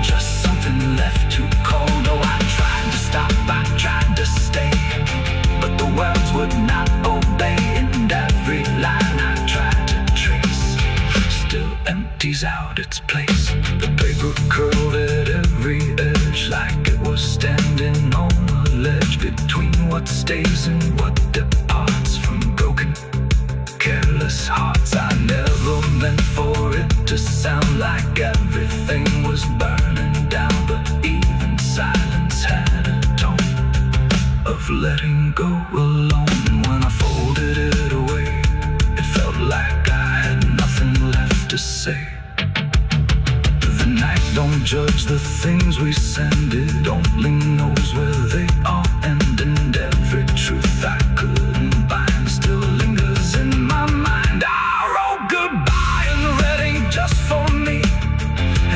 just something left too cold. Oh, I tried to stop, I tried to stay, but the words would not obey, and every line I tried to trace still empties out its place. The paper curled at every edge like it was standing on a ledge between what stays and what departs from broken, careless hearts. I never meant for it to sound like everything was burning down, but even silence had a tone of letting go alone. When I folded it away, it felt like I had nothing left to say. The night don't judge the things we send, it only knows where they all end, and every truth I couldn't bind still lingers in my mind. I wrote goodbye in red ink just for me,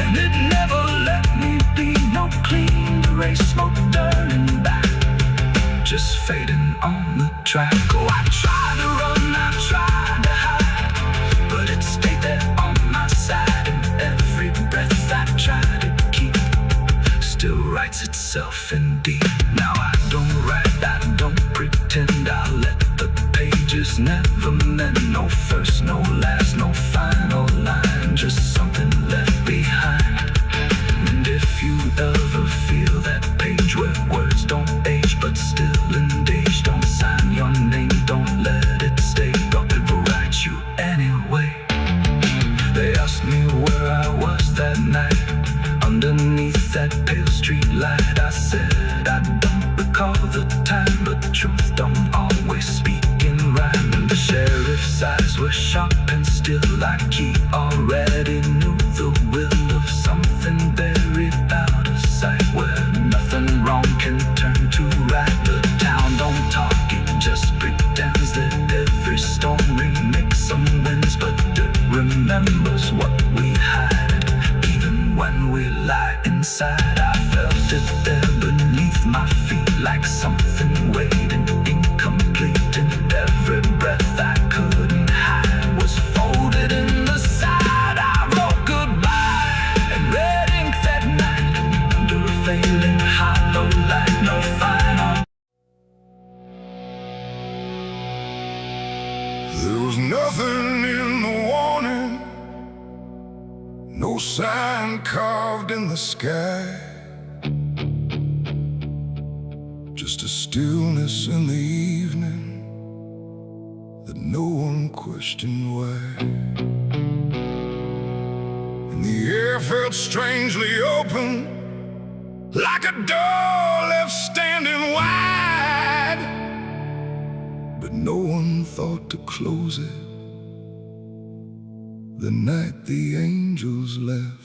and it never let me be. No clean erase, smoke turning back, just fading on the track. Oh, I tried to run, I tried to hide, but it stayed there on my side, and every breath I tried to keep still writes itself in deep. Now I don't write, I don't pretend, I let the pages never meant no first, no last, no final line, just something left behind. And if you ever feel that page where words don't age but still engage, don't sign your name, don't let it stay, God will write you anyway. They asked me where I was that night, underneath that pale street light. I said I don't recall the time, but the truth don't always speak in rhyme. And the sheriff's eyes were sharp and still, like he already knew the will of something buried out of sight, where nothing wrong can turn to right. The town don't talk, it just pretends that every storm remakes some winds, but it remembers what we hide. Even when we lie inside, I felt it there beneath my feet, like something waiting incomplete, and every breath I couldn't hide was folded in the side. I wrote goodbye in red ink that night, under a failing hollow light. No final the sky, just a stillness in the evening that no one questioned why. And the air felt strangely open, like a door left standing wide, but no one thought to close it the night the angels left.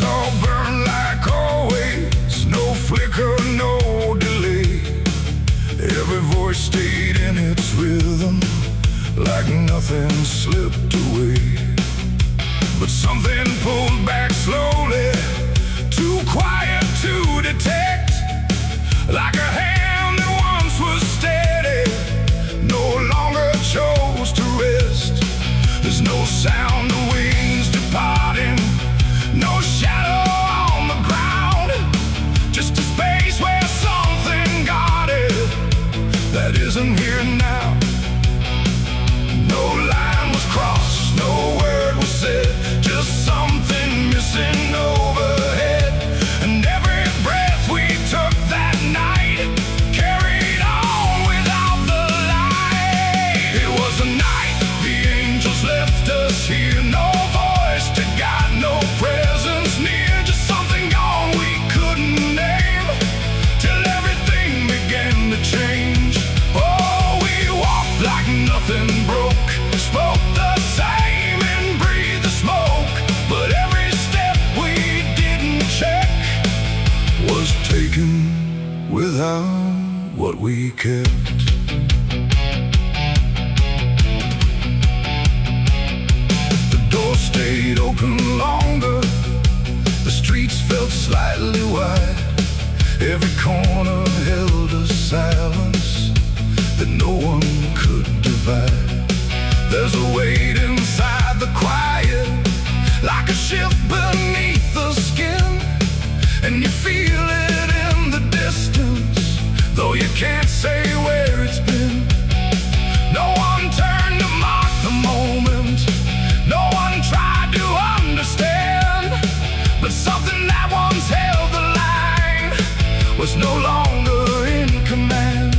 All burn like always, no flicker, no delay. Every voice stayed in its rhythm, like nothing slipped away. But something pulled back slowly, too quiet to detect, like a hand that once was steady, no longer chose to rest. There's no sound of wings departing, no shadow on the ground, just a space where something guarded that isn't here now. No line was crossed, no word was said, just something missing overhead. And every breath we took that night carried on without the light. It was a night the angels left us here, no voice to guide, no presence near, just something gone we couldn't name, till everything began to change. Oh, we walked like nothing broke, spoke the same and breathed the smoke, but every step we didn't check was taken without what we kept. The door stayed open longer, the streets felt slightly wide, every corner held a silence that no one could divide. There's a weight inside the quiet, like a shift beneath the skin, and you feel it in the distance, though you can't say where it's been. No one turned to mark the moment, no one tried to understand, but something that once held the line was no longer in command.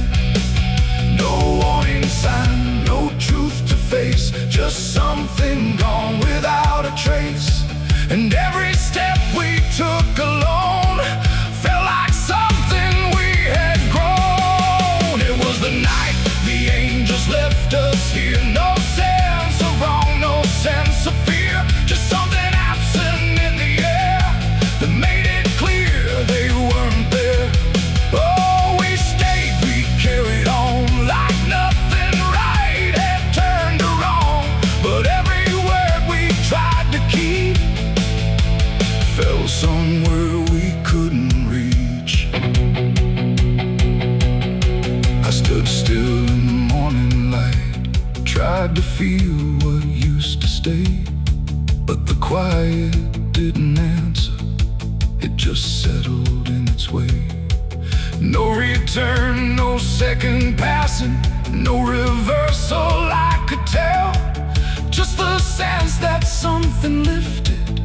No warning sign, no truth to face, just something gone without a trace. And every step we took alone felt like something we had grown. It was the night the angels left us here, no sense of wrong, no sense of fear, just something absent in the air that made it clear they weren't there. Oh, we stayed, we carried on like nothing right had turned to wrong, but every word we tried to keep fell somewhere we couldn't reach. I stood still in the morning light, tried to feel what used to stay, but the quiet didn't answer, it just settled in its way. No return, no second passing, no reversal I could tell, just the sense that something lifted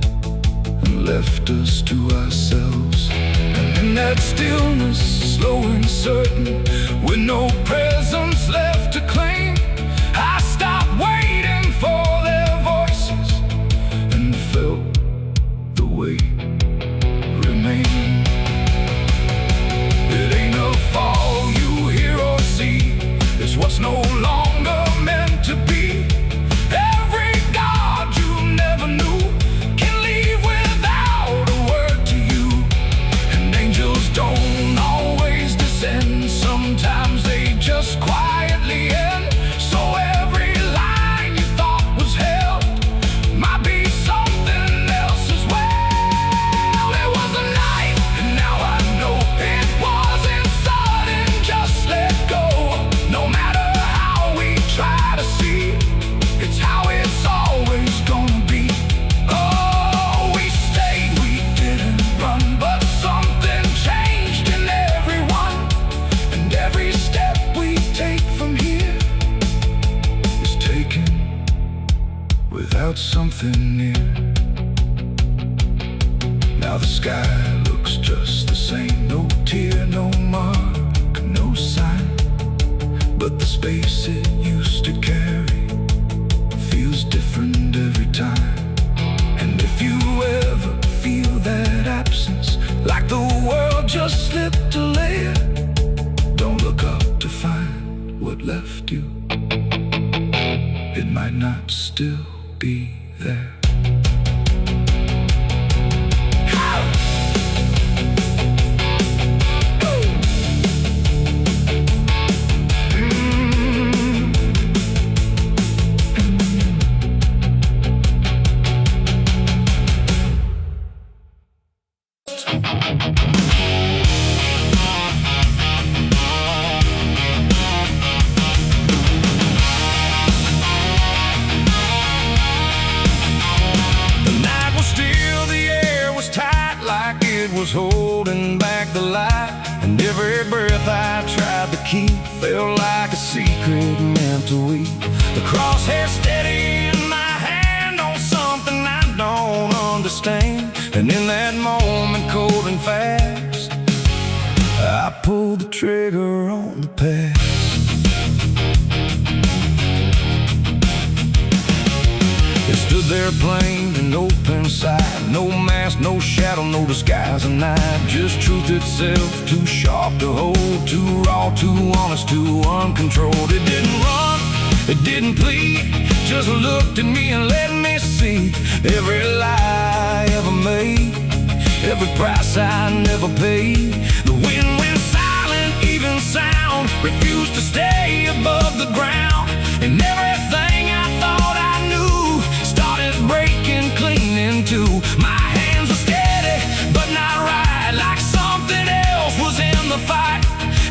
and left us to ourselves. And in that stillness, slow and certain, with no presence left to claim, I stopped waiting for their voices and felt the weight remain. It ain't a fall you hear or see, it's what's no longer meant to be. Every God you never knew can leave without a word to you. And angels don't always descend, sometimes they just felt something near. Now the sky looks just the same. No tear, no mark, no sign. But the space it used to carry feels different every time. And if you ever feel that absence, like the world just slipped a layer, don't look up to find what left you. It might not still be there. Was holding back the light, and every breath I tried to keep felt like a secret meant to weep. The crosshair steady in my hand on something I don't understand, and in that moment, cold and fast, I pulled the trigger on the past. It stood there plain and open sight, no mask, no shadow, no disguise, and night, just truth itself, too sharp to hold, too raw, too honest, too uncontrolled. It didn't run, it didn't plead, just looked at me and let me see every lie I ever made, every price I never paid. The wind went silent, even sound refused to stay above the ground, and everything I thought I knew started breaking clean in two. My hands were steady, but not right, like something else was in the fight,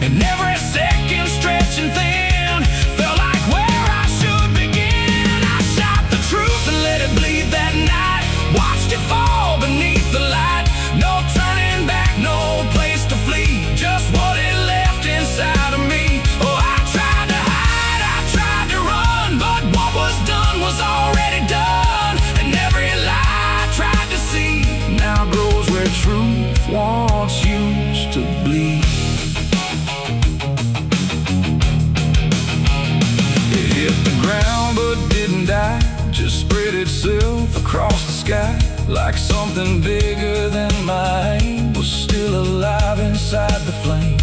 and every second stretching thin felt like where I should begin. I shot the truth and let it bleed that night, watched it fall beneath the light. No turning back, no place to flee, just what it left inside of me. Oh, I tried to hide, I tried to run, but what was done was already done, and every lie I tried to see now grows where truth once used to bleed. It hit the ground but didn't die, just spread itself across the sky, like something bigger than my aim was still alive inside the flame.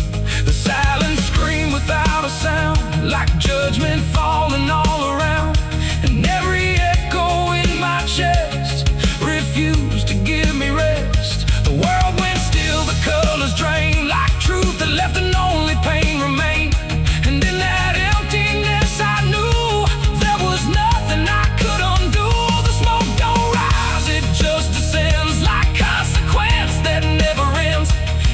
The silent scream without a sound, like judgment falling all around, and every echo in my chest refused to give me rest. The world went still, the colors drained, like truth that left and only pain remained. And in that emptiness I knew there was nothing I could undo. The smoke don't rise, it just descends, like consequence that never ends.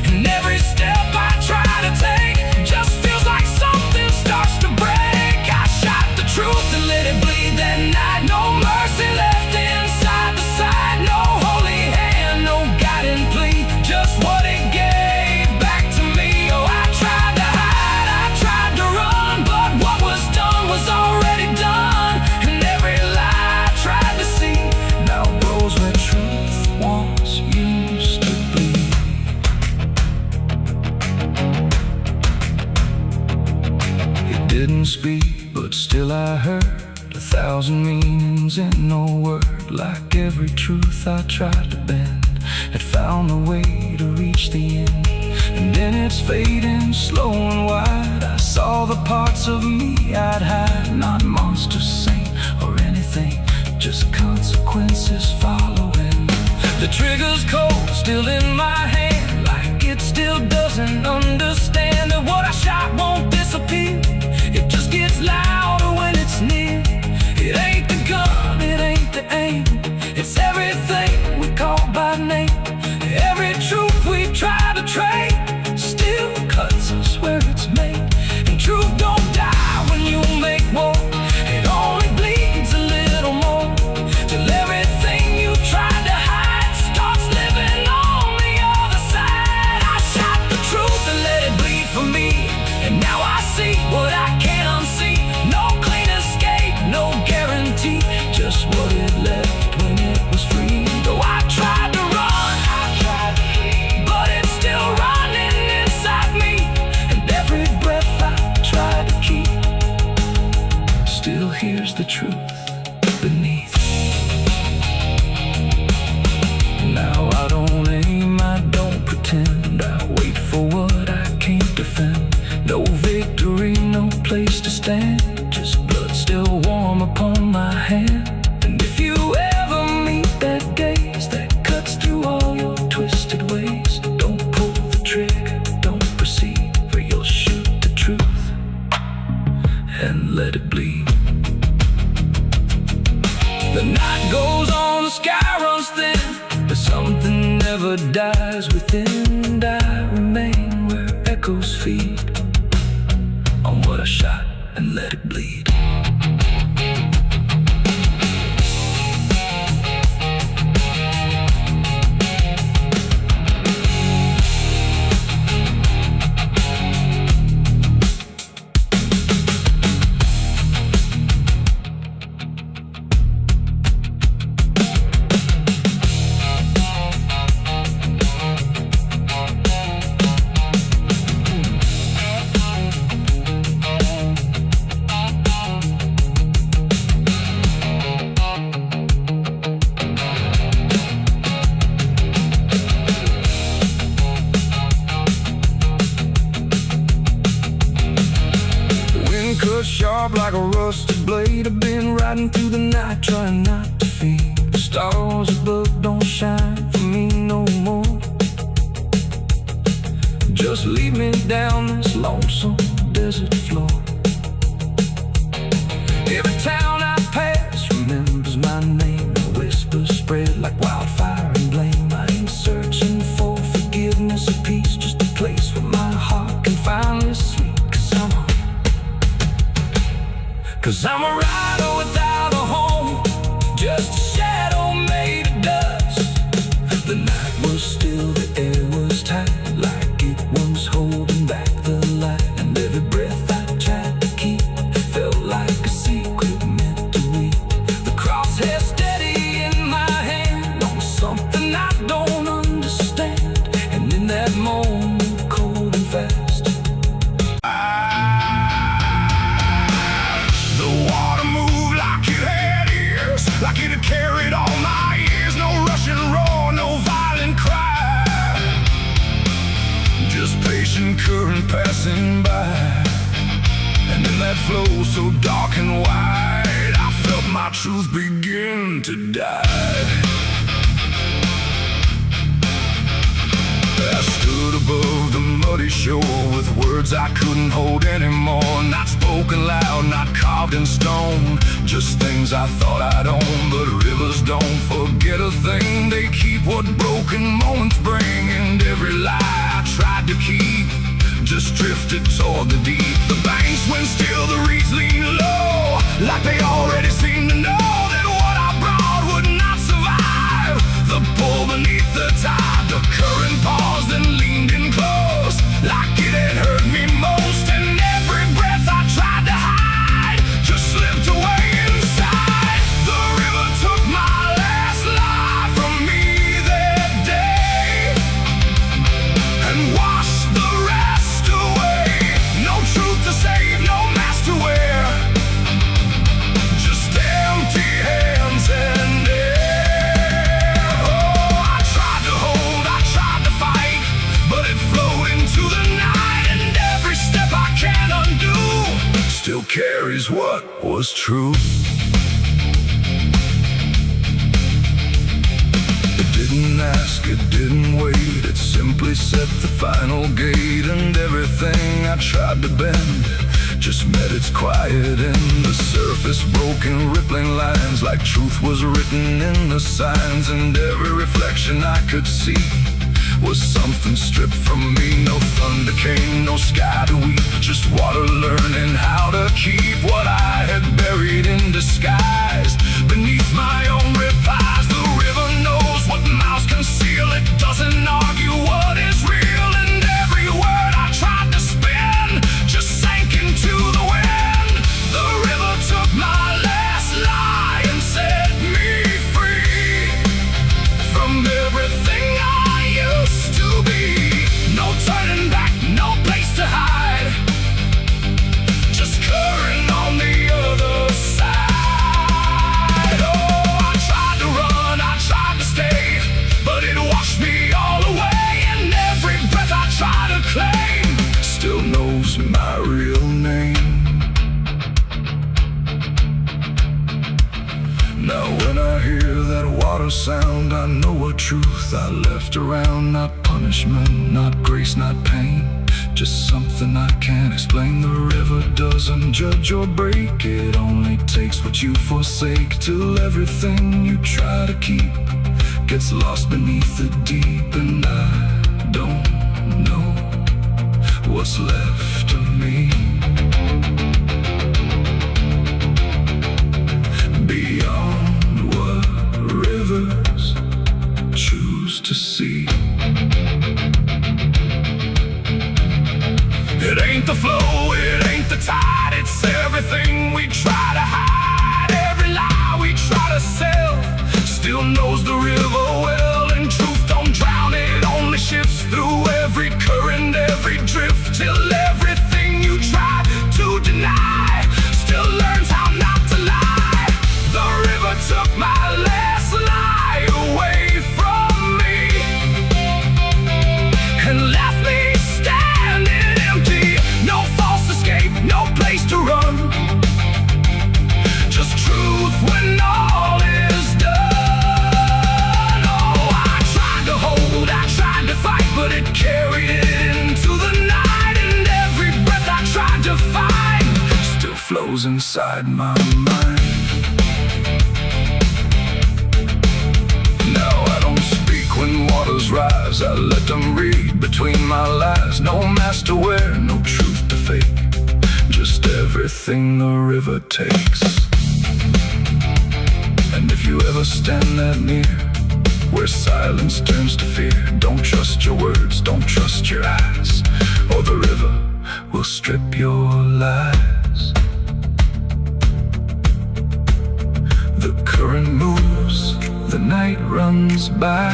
And every step I try to take just feels like something starts to break. I shot the truth and let it bleed that night, no mercy left inside the side, no holy hand, no guiding plea, just what it gave back to me. Oh, I tried to hide, I tried to run, but what was done was already done, and every lie I tried to see now grows where truth once used to bleed. It didn't speak, but still I heard 1,000 meanings in no word. Like every truth I tried to bend had found a way to reach the end. And then it's fading slow and wide, I saw the parts of me I'd hide. Not monster, saint, or anything, just consequences following. The trigger's cold, still in my hand, like it still doesn't understand that what I shot won't disappear. It just gets louder when it's near. It ain't the gun, it ain't the aim, it's everything we call by name. Every truth we try to trade still cuts us where it's made. And truth don't die when you make war, it only bleeds a little more, till everything you tried to hide starts living on the other side. I shot the truth and let it bleed for me, and now I see what here's the truth beneath. Now I don't aim, I don't pretend, I wait for what I can't defend. No victory, no place to stand, just blood still warm upon my hand. And if you ever meet that gaze that cuts through all your twisted ways, don't pull the trigger, don't proceed, for you'll shoot the truth and let it bleed. The night goes on, the sky runs thin, but something never dies within. And I remain where echoes feed on what I shot and let it bleed. Cut sharp like a rusted blade, I've been riding through the night trying not to fade. The stars above don't shine for me no more. Just lead me down this lonesome desert floor. Every town I pass remembers my name. The whispers spread like wildfire and blame. I ain't searching for forgiveness or peace, just a place where my heart can finally sleep. Cause I'm a rider without a home, just a shadow made of dust. The night was still, the air was tight, like it was holding back the light. And every breath I tried to keep felt like a secret meant to weep. The crosshair steady in my hand on something I don't understand. And in that moment, cold and fast, like it had carried all my years. No rushing roar, no violent cry, just patient current passing by. And in that flow so dark and wide, I felt my truth begin to die. I stood above the muddy shore with words I couldn't hold anymore. Not spoken loud, not carved in stone, just things I thought I'd own. But rivers don't forget a thing, they keep what broken moments bring. And every lie I tried to keep just drifted toward the deep. The banks went still, the reeds lean low, like they already seemed to know that what I brought would not survive the pull beneath the tide. The current paused and leaned in close, like it had hurt me most. And every breath I tried to hide just slipped away inside. The river took my last life from me that day and washed the rest away. No truth to save, no mask to wear, just empty hands and air. Oh, I tried to hold, I tried to fight, but it flowed into the night. And every step I can't undo still carries what was true. It didn't ask, it didn't wait, it simply set the final gate. And everything I tried to bend just met its quiet end. The surface broke in rippling lines, like truth was written in the signs. And every reflection I could see was something stripped from me. No thunder came, no sky to weep, just water learning how to keep what I had buried in disguise beneath my own replies. The river knows what mouths conceal, it doesn't argue what is real. And every word I tried to spin just sank into the wind. The river took my last lie and set me free from everything I used to be. No turning back, no place to hide, just current on water sound, I know a truth I left around. Not punishment, not grace, not pain, just something I can't explain. The river doesn't judge or break, it only takes what you forsake, till everything you try to keep gets lost beneath the deep. And I don't know what's left of me beyond what rivers choose to see. It ain't the flow, it ain't the tide, it's everything we try to hide. Every lie we try to sell still knows the river well, and truth don't drown, it only shifts through every current, every drift, till everything you try to deny still learns how not to lie. The river took my last lie away from me and left me standing empty. No false escape, no place to run, just truth when all is done. Oh, I tried to hold, I tried to fight, but it carried it into the night. And every breath I tried to find still flows inside my mind. Now I don't speak when waters rise, I let them read between my lies. No mask to wear, no truth to fake, just everything the river takes. And if you ever stand that near, where silence turns to fear, don't trust your words, don't trust your eyes, or the river will strip your lies. The current moves, the night runs by,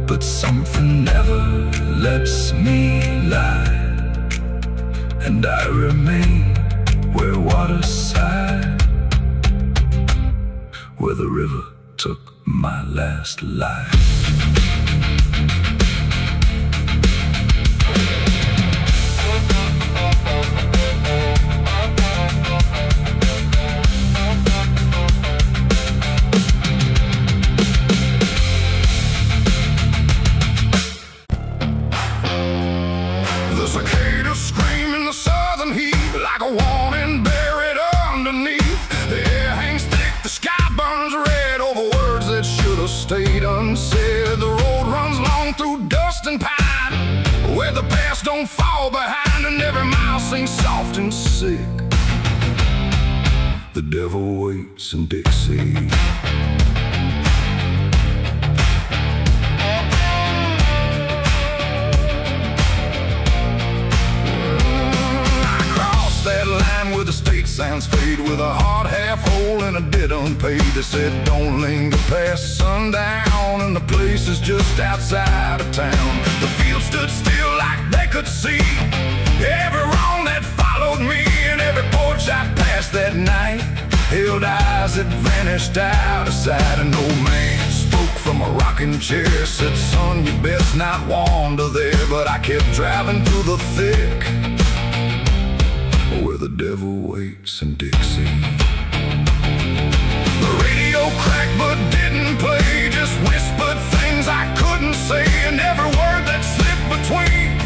but something never lets me lie. And I remain where water sighed, where the river took my last life. The cicadas scream in the southern heat, like a warning buried underneath. The air hangs thick, the sky burns red over words that should have stayed unsaid. The road runs long through dust and pine, where the past don't fall behind, and every mile sings soft and sick. The devil waits in Dixie. That line where the state signs fade, with a hard half hole and a debt unpaid. They said don't linger past sundown, and the place is just outside of town. The field stood still like they could see every wrong that followed me, and every porch I passed that night held eyes that vanished out of sight. An old man spoke from a rocking chair, said, son, you best not wander there. But I kept driving through the thick, where the devil waits in Dixie. The radio cracked but didn't play, just whispered things I couldn't say, and every word that slipped between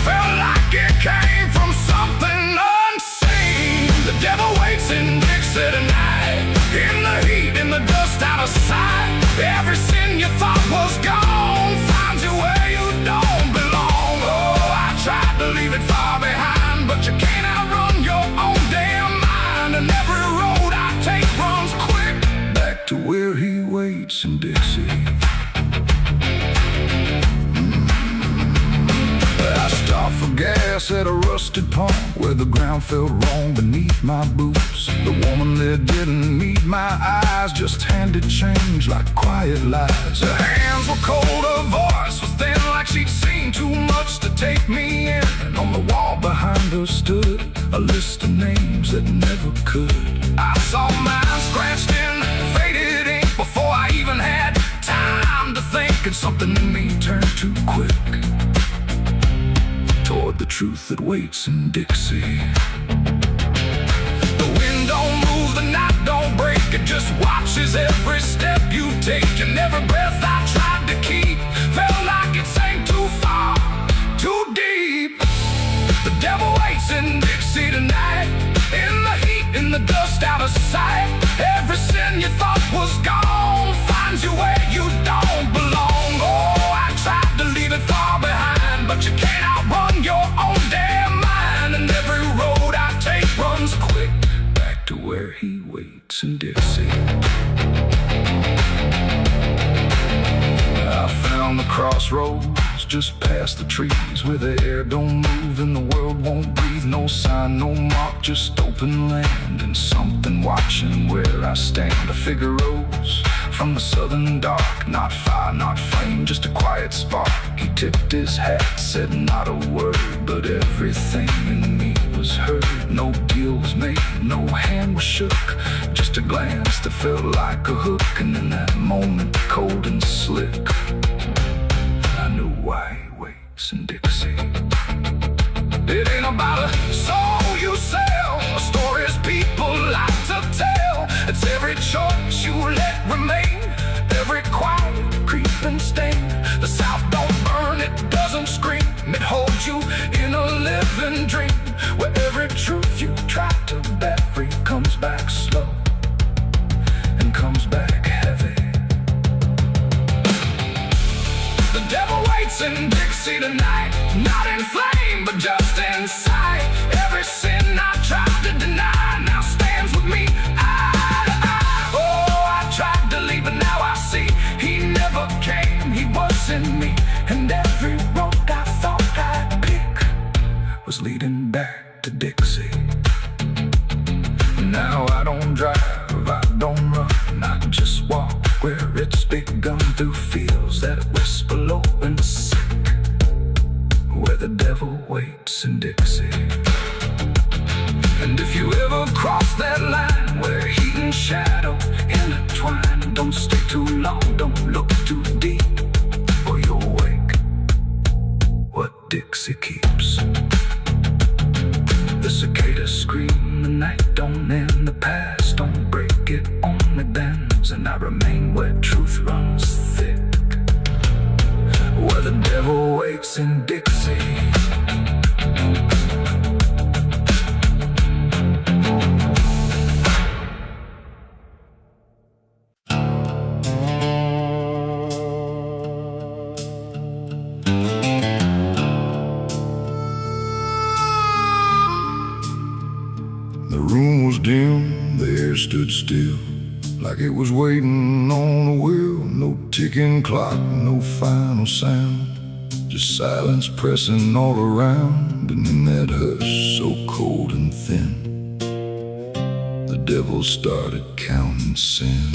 felt like it came from something unseen. The devil waits in Dixie tonight, in the heat, in the dust, out of sight. Every sin you thought was gone finds you where you don't belong. Oh, I tried to leave it far behind, but you can't outrun your own damn mind. And every road I take runs quick back to where he waits in Dixie. I stopped for gas at a rusted pump, where the ground felt wrong beneath my boots. The woman there didn't meet my eyes, just handed change like quiet lies. Her hands were cold, her voice was thin, like she'd seen too much to take me in. And on the wall behind her stood a list of names that never could. I saw mine scratched in faded ink before I even had time to think, and something in me turned too quick toward the truth that waits in Dixie. The wind don't move, the night don't break, it just watches every step you take. every breath I tried to keep felt like it sank too far, too deep. The devil waits in Dixie tonight, in the heat, in the dust, out of sight. Every sin you thought was gone finds you where you don't belong. Oh, I tried to leave it far behind, but you can't outrun your own damn mind. And every road I take runs quick back to where he waits in Dixie. I found the crossroads just past the trees, where the air don't move and the world won't breathe. No sign, no mark, just open land, and something watching where I stand. A figure rose from the southern dark, not fire, not flame, just a quiet spark. He tipped his hat, said not a word, but everything in me was heard. No deal was made, no hand was shook, just a glance that felt like a hook. And in that moment, cold and slick, I knew why he waits in Dixie. It ain't about a soul you sell, or stories people like to tell. It's every choice you let remain, every quiet creeping stain. The South don't burn, it doesn't scream, it holds you in a living dream, where every truth you try to bury comes back slow and comes back heavy. The devil waits in Dixie tonight, not in flame, but just in sight. Every sin I tried to deny now stands with me eye to eye. Oh, I tried to leave, but now I see he never came, he was in me. And every road I thought I'd pick was leading back to Dixie. Now I don't drive, I don't run, I just walk where it's begun, through fields that whisper low and sick, where the devil waits in Dixie. And if you ever cross that line where heat and shadow intertwine, don't stay too long, don't look too deep, or you'll wake what Dixie keeps. The cicadas scream, the night don't end, the past don't break, it only bends. And I remain where truth runs thick, where the devil waits in Dixie. The room was dim, the air stood still, like it was waiting on a wheel. No ticking clock, no final sound, just silence pressing all around. And in that hush so cold and thin, the devil started counting sin.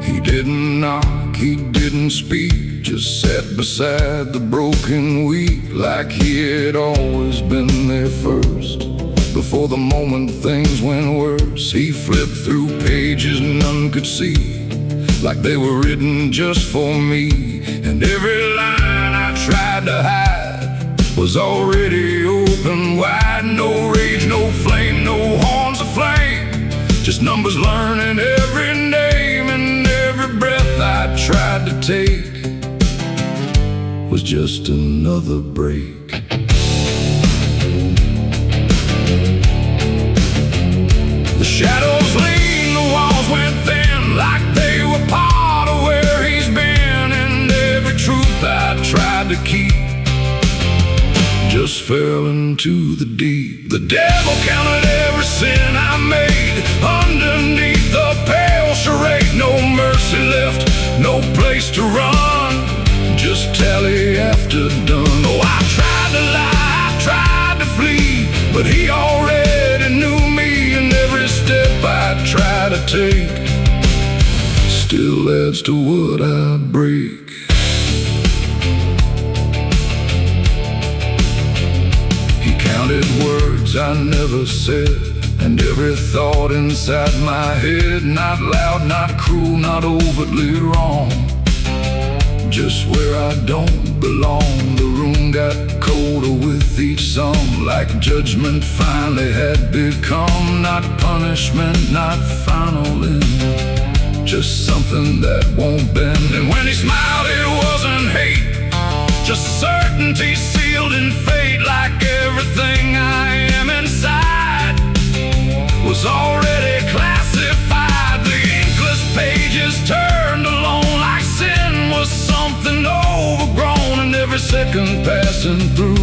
He didn't knock, he didn't speak, just sat beside the broken wheat, like he had always been there first. Before the moment things went worse, he flipped through pages none could see, like they were written just for me. And every line I tried to hide was already open wide. No rage, no flame, no horns of flame, just numbers learning every name. And every breath I tried to take was just another break. The shadows lean, the walls went thin, like they were part of where he's been. And every truth I tried to keep just fell into the deep. The devil counted every sin I made underneath the pale charade. No mercy left, no place to run, just tally after done. Oh, I tried to lie, I tried to flee, but he already knew me. And every step I try to take still adds to what I break. He counted words I never said, and every thought inside my head, not loud, not cruel, not overtly wrong, just where I don't belong. The room sun got colder with each song, like judgment finally had become not punishment, not final end, just something that won't bend. And when he smiled, it wasn't hate, just certainty sealed in fate, like everything I am inside was already classified. The inkless pages turned alone, like sin was something overgrown, and every second passing through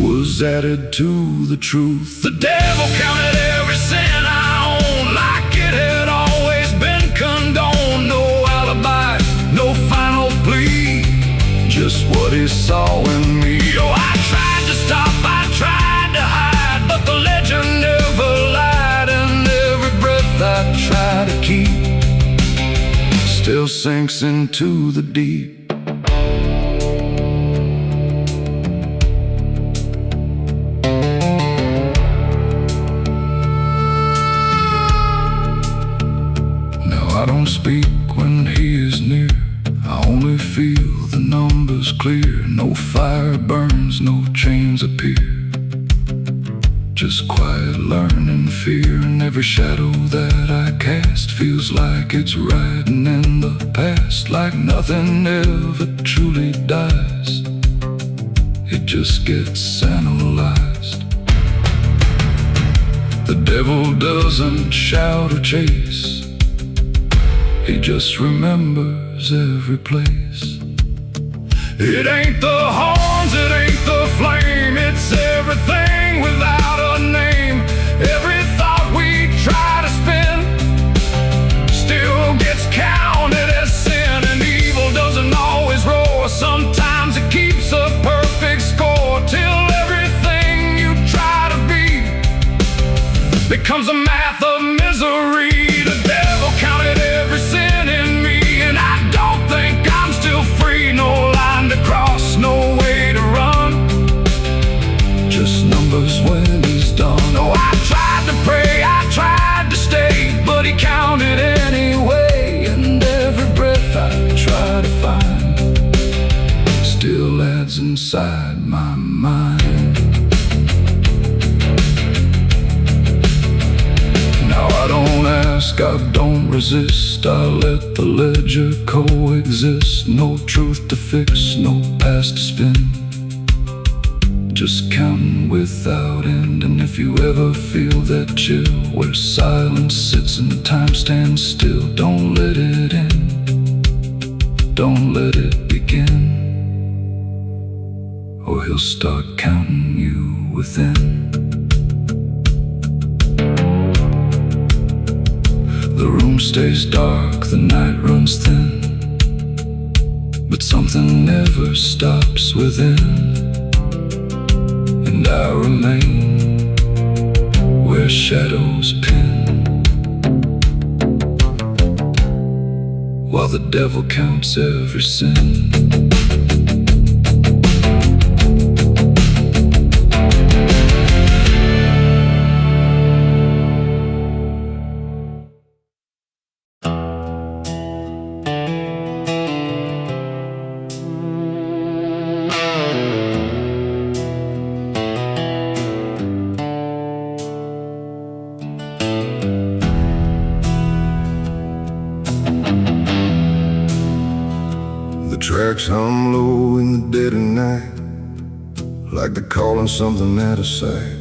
was added to the truth. The devil counted every sin I owned, like it had always been condoned. No alibi, no final plea, just what he saw in me. Oh, I tried to stop, I tried to hide, but the legend never lied, and every breath I try to keep still sinks into the deep. Now I don't speak when he is near, I only feel the numbers clear. No fire burns, no chains appear, just quiet learning fear. And every shadow that I cast feels like it's riding in the past, like nothing ever truly dies, it just gets analyzed. The devil doesn't shout or chase, he just remembers every place. It ain't the horns, it ain't the flame, it's everything without a name. Every thought we try to spin still gets counted as sin, and evil doesn't always roar. Sometimes it keeps a perfect score, till everything you try to be becomes a math of misery. The devil counted every sin in me, and I don't think I'm still free. No line to cross, no way to run, just numbers when he's done. Oh, I tried to pray, I tried to stay, but he counted anyway, and every breath I try to find still adds inside my mind. Now I don't ask, I don't resist, I let the ledger coexist. No truth to fix, no past to spin, just counting without end. And if you ever feel that chill where silence sits and time stands still, don't let it end, don't let it begin, or he'll start counting you within. The room stays dark, the night runs thin, but something never stops within, and I remain where shadows pin, while the devil counts every sin. Tracks hum low in the dead of night, like they're calling something out of sight.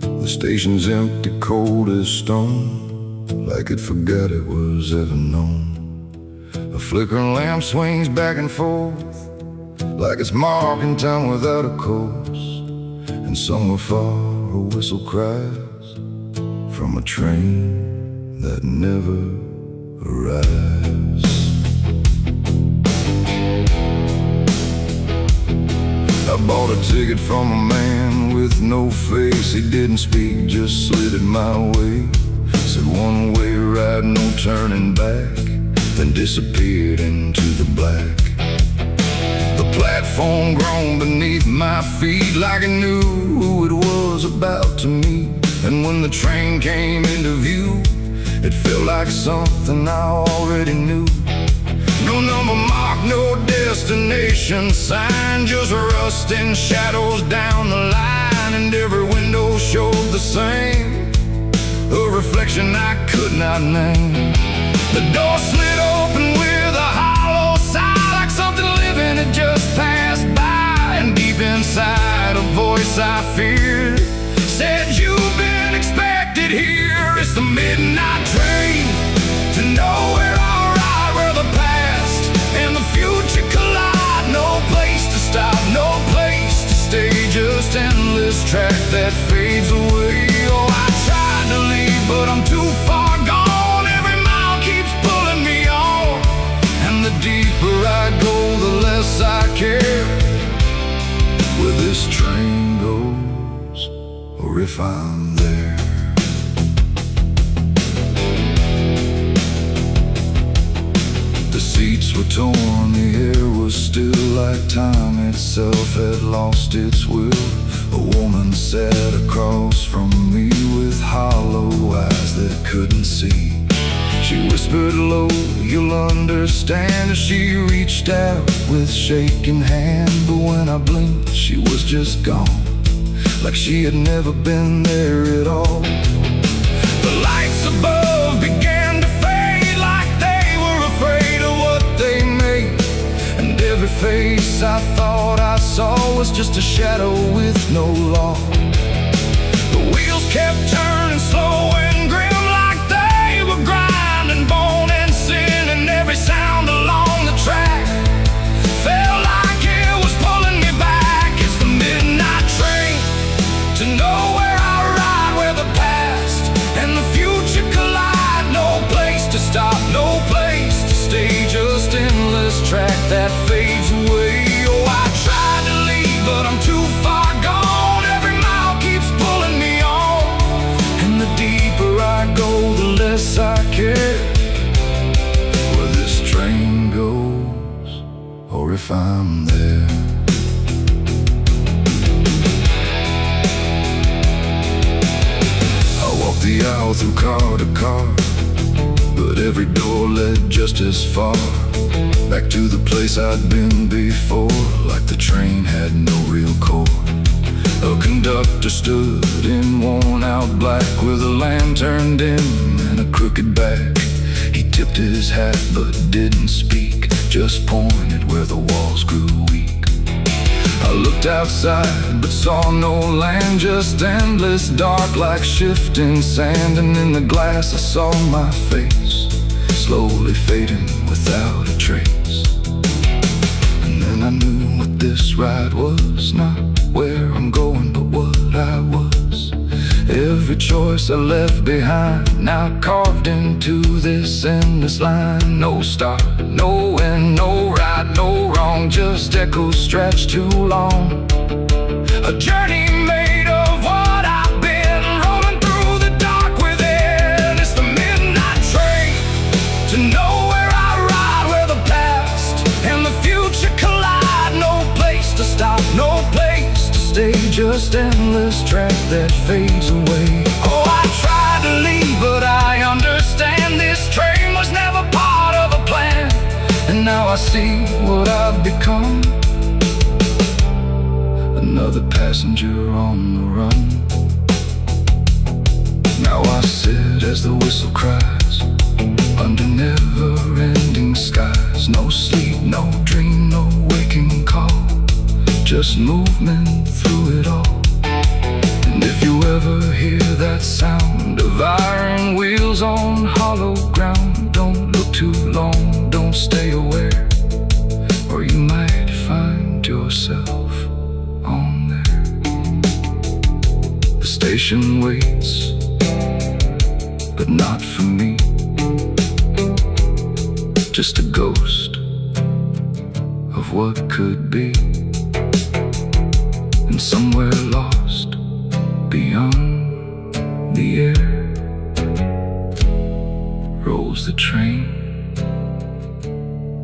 The station's empty, cold as stone, like it forgot it was ever known. A flickering lamp swings back and forth, like it's marking time without a course. And somewhere far a whistle cries from a train that never arrives. I bought a ticket from a man with no face. He didn't speak, just slid it my way. Said one way ride, no turning back, then disappeared into the black. The platform groaned beneath my feet, like it knew who it was about to meet. And when the train came into view, it felt like something I already knew. No number mark, no destination, station sign, just rusting shadows down the line, and every window showed the same, a reflection I could not name. The door slid open with a hollow sigh, like something living had just passed by, and deep inside a voice I feared said, "You've been expected here." It's the midnight train to nowhere, alright, where the past and the future collide. No place to stop, no place to stay, just endless track that fades away. Oh, I tried to leave, but I'm too far gone. Every mile keeps pulling me on, and the deeper I go, the less I care where this train goes, or if I'm there. The seats were torn, the air was still like time itself had lost its will. A woman sat across from me with hollow eyes that couldn't see. She whispered low, "You'll understand," as she reached out with shaking hand. But when I blinked, she was just gone, like she had never been there at all. The lights above began to fade, like they were afraid of what they made, and every face I thought I saw was just a shadow with no law. The wheels kept turning slow and grim, like they were grinding bone and sin, and every sound along the track felt like it was pulling me back. It's the midnight train to nowhere, I ride, where the past and the future collide. No place to stop, no place to stay, just endless track that fades away. Oh, I tried to leave, but I'm too far gone. Every mile keeps pulling me on, and the deeper I go, the less I care where this train goes, or if I'm there. I walked the aisle through car to car, but every door led just as far back to the place I'd been before, like the train had no real core. A conductor stood in worn-out black with a lantern dim and a crooked back. He tipped his hat but didn't speak, just pointed where the walls grew weak. I looked outside but saw no land, just endless dark like shifting sand. And in the glass I saw my face, slowly fading without a trace. And then I knew what this ride was, not where I'm going, but what I was. Every choice I left behind, now carved into this endless line. No start, no end, no right, no wrong, just echoes stretched too long. A journey made of what I've been, rolling through the dark within. It's the midnight train to nowhere, I ride, where the past and the future collide. No place to stop, no place to stay, just endless track that fades away. Oh, I tried to leave, but I understand this train was never part of a plan, and now I see what I've become, another passenger on the run. Now I sit as the whistle cries, under never-ending skies. No sleep, no dream, no waking call, just movement through it all. And if you ever hear that sound of iron wheels on hollow ground, don't look too long, don't stay aware, or you might find yourself on there. The station waits, but not for me, just a ghost of what could be. And somewhere lost beyond the air rolls the train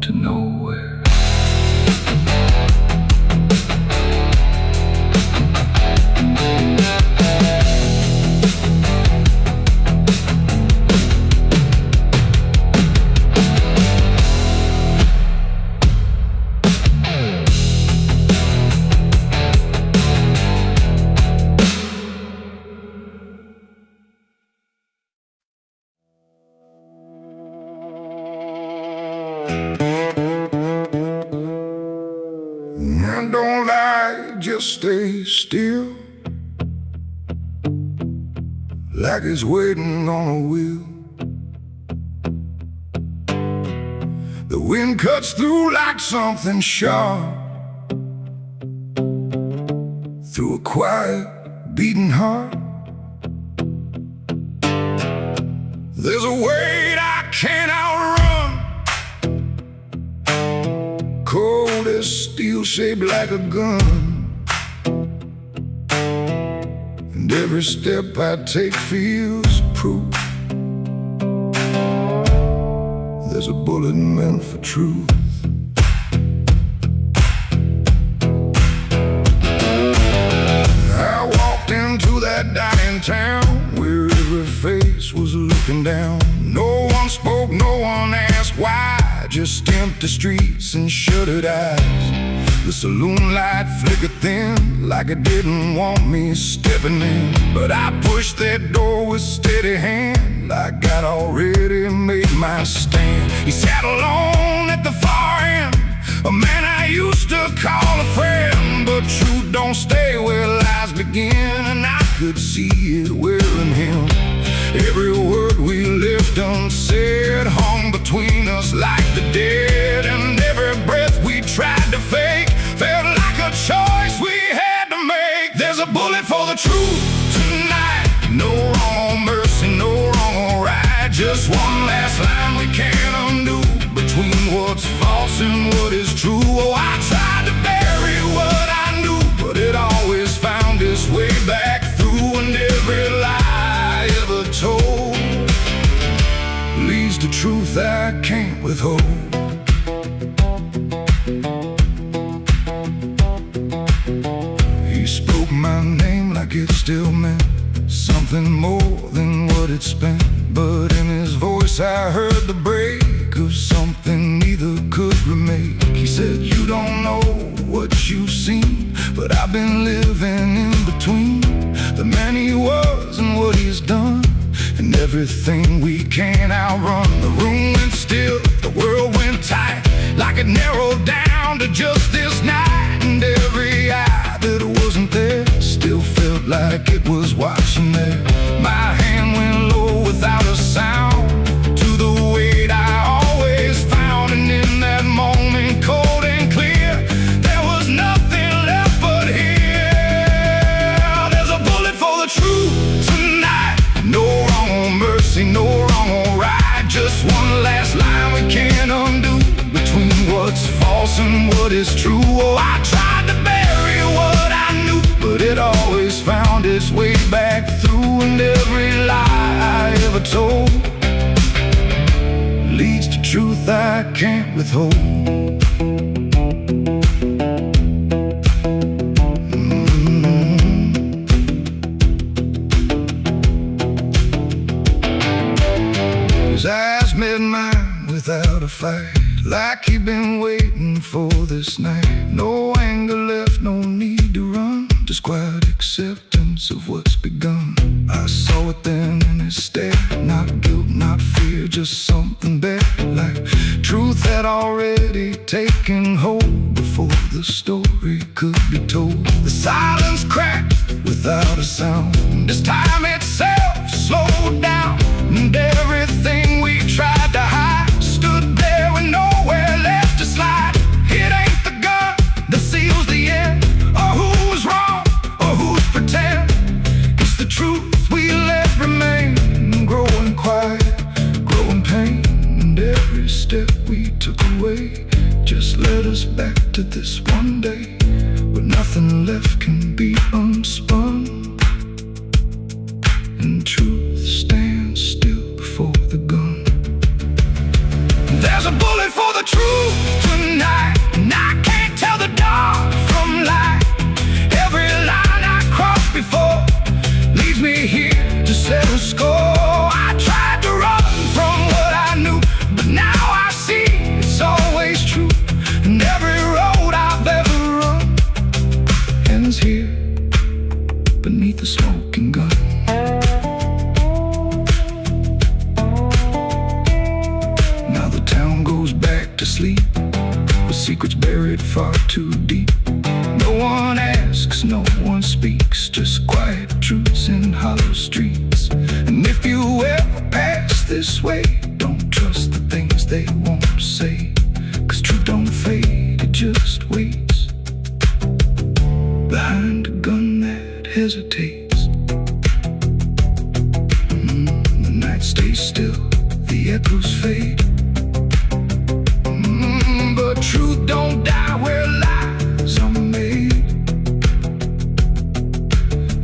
to nowhere. And don't lie, just stay still, like it's waiting on a wheel. The wind cuts through like something sharp, through a quiet, beating heart. There's a weight I can't outrun, cold as steel, shaped like a gun. And every step I take feels proof there's a bullet meant for truth. I walked into that dining town where every face was looking down. No one spoke, no one asked why, just empty streets and shuttered eyes. The saloon light flickered thin, like it didn't want me stepping in. But I pushed that door with steady hand, like I'd already made my stand. He sat alone at the far end, a man I used to call a friend. But truth don't stay where lies begin, and I could see it wearing him. Every word we left unsaid hung between us like the dead. And every breath we tried to fake felt like a choice we had to make. There's a bullet for the truth tonight, no wrong mercy, no wrong or right. Just one last line we can't undo, between what's false and what is true. Oh, I tried to bury what I knew, but it always found its way back through. And every lie I ever told leads to truth I can't withhold. He spoke my name like it still meant something more than what it spent. But in his voice I heard the break of something neither could remake. He said, you don't know what you've seen, but I've been living in between the man he was and what he's done, and everything we can't outrun. The room went still, the world went tight, like it narrowed down to just this night. And every eye that wasn't there still felt like it was watching there. My hand went low without a sound to the weight I always found. And in that moment, cold and clear, there was nothing left but here. There's a bullet for the truth tonight, no wrong or mercy, no wrong or right. Just one last line we can't undo, between what's false and what is true. Oh, I tried to bury what I knew, but it always found its way back through. And every lie I ever told leads to truth I can't withhold. His eyes met mine without a fight, like he'd been waiting for this night. No anger left, no need to run, just quiet acceptance of what's begun. I saw it then in his stare, not guilt, not fear, just something better, like truth had already taken hold before the story could be told. The silence cracked without a sound, this time itself slowed down, and everything we tried to hide stood there with nowhere left to slide. It ain't the gun that seals the end, or who's wrong, or who's pretend. It's the truth we let remain, growing quiet, growing pain. And every step we took away just led us back to this one day, where nothing left can be unspun, and truth stands still before the gun. There's a bullet for the truth tonight, and I can't tell the dark from light. Every line I crossed before leads me here to settle score. I tried to run from what I knew, but now I see it's always true. And every road I've ever run ends here beneath the smoking gun. Now the town goes back to secrets buried far too deep. No one asks, no one speaks, just quiet truths in hollow streets. And if you ever pass this way, don't trust the things they won't say, 'cause truth don't fade, it just waits behind a gun that hesitates. The night stays still, the echoes fade. But truth don't die where lies are made.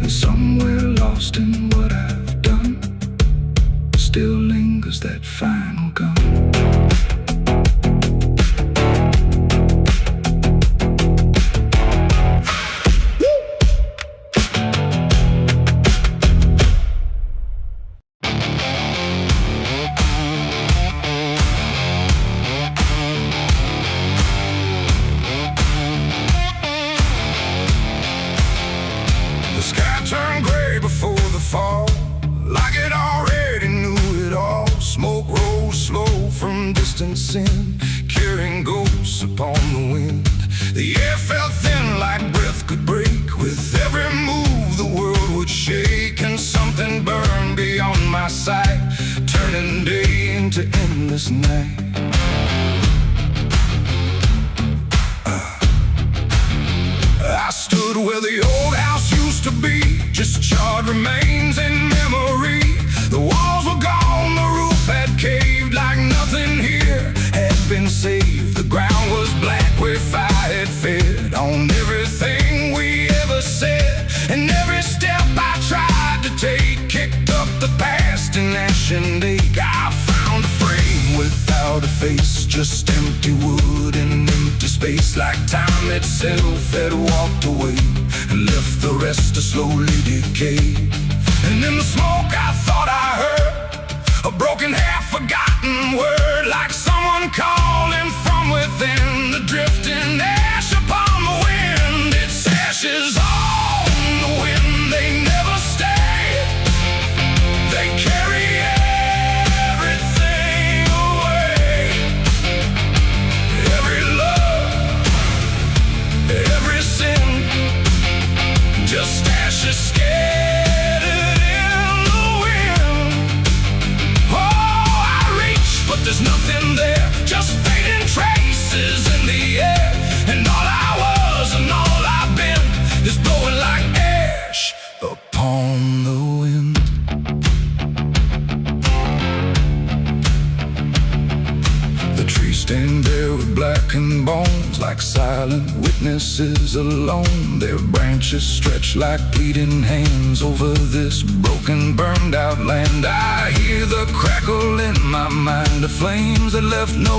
And somewhere lost in what I've done still lingers that final gun. The sky turned gray before the fall, like it already knew it all. Smoke rose slow from distant sin, carrying ghosts upon the wind. The air felt thin like breath could break. With every move the world would shake, and something burned beyond my sight, turning day into endless night. I stood where the old house used to be, just charred remains in memory. The walls were gone, the roof had caved, like nothing here had been saved. The ground was black where fire had fed on everything we ever said. And every step I tried to take kicked up the past in ash and ache. I found a frame without a face, just empty wood and empty space, like time itself had walked away and left the rest to slowly decay. And in the smoke I thought I heard a broken, half-forgotten word, like someone calling from within. The drifting ash upon the wind, its ashes on the wind, they never stay. They carry everything away. Every love, every sin, just ashes scattered in the wind. Oh, I reach, but there's nothing there, just fading traces in the air. And all I was and all I've been is blowing like ash upon the wind. The trees stand bare with blackened bones, like silent witnesses alone. Their branches stretch like pleading hands over this broken, burned out land. I hear the crackle in my mind of flames that left no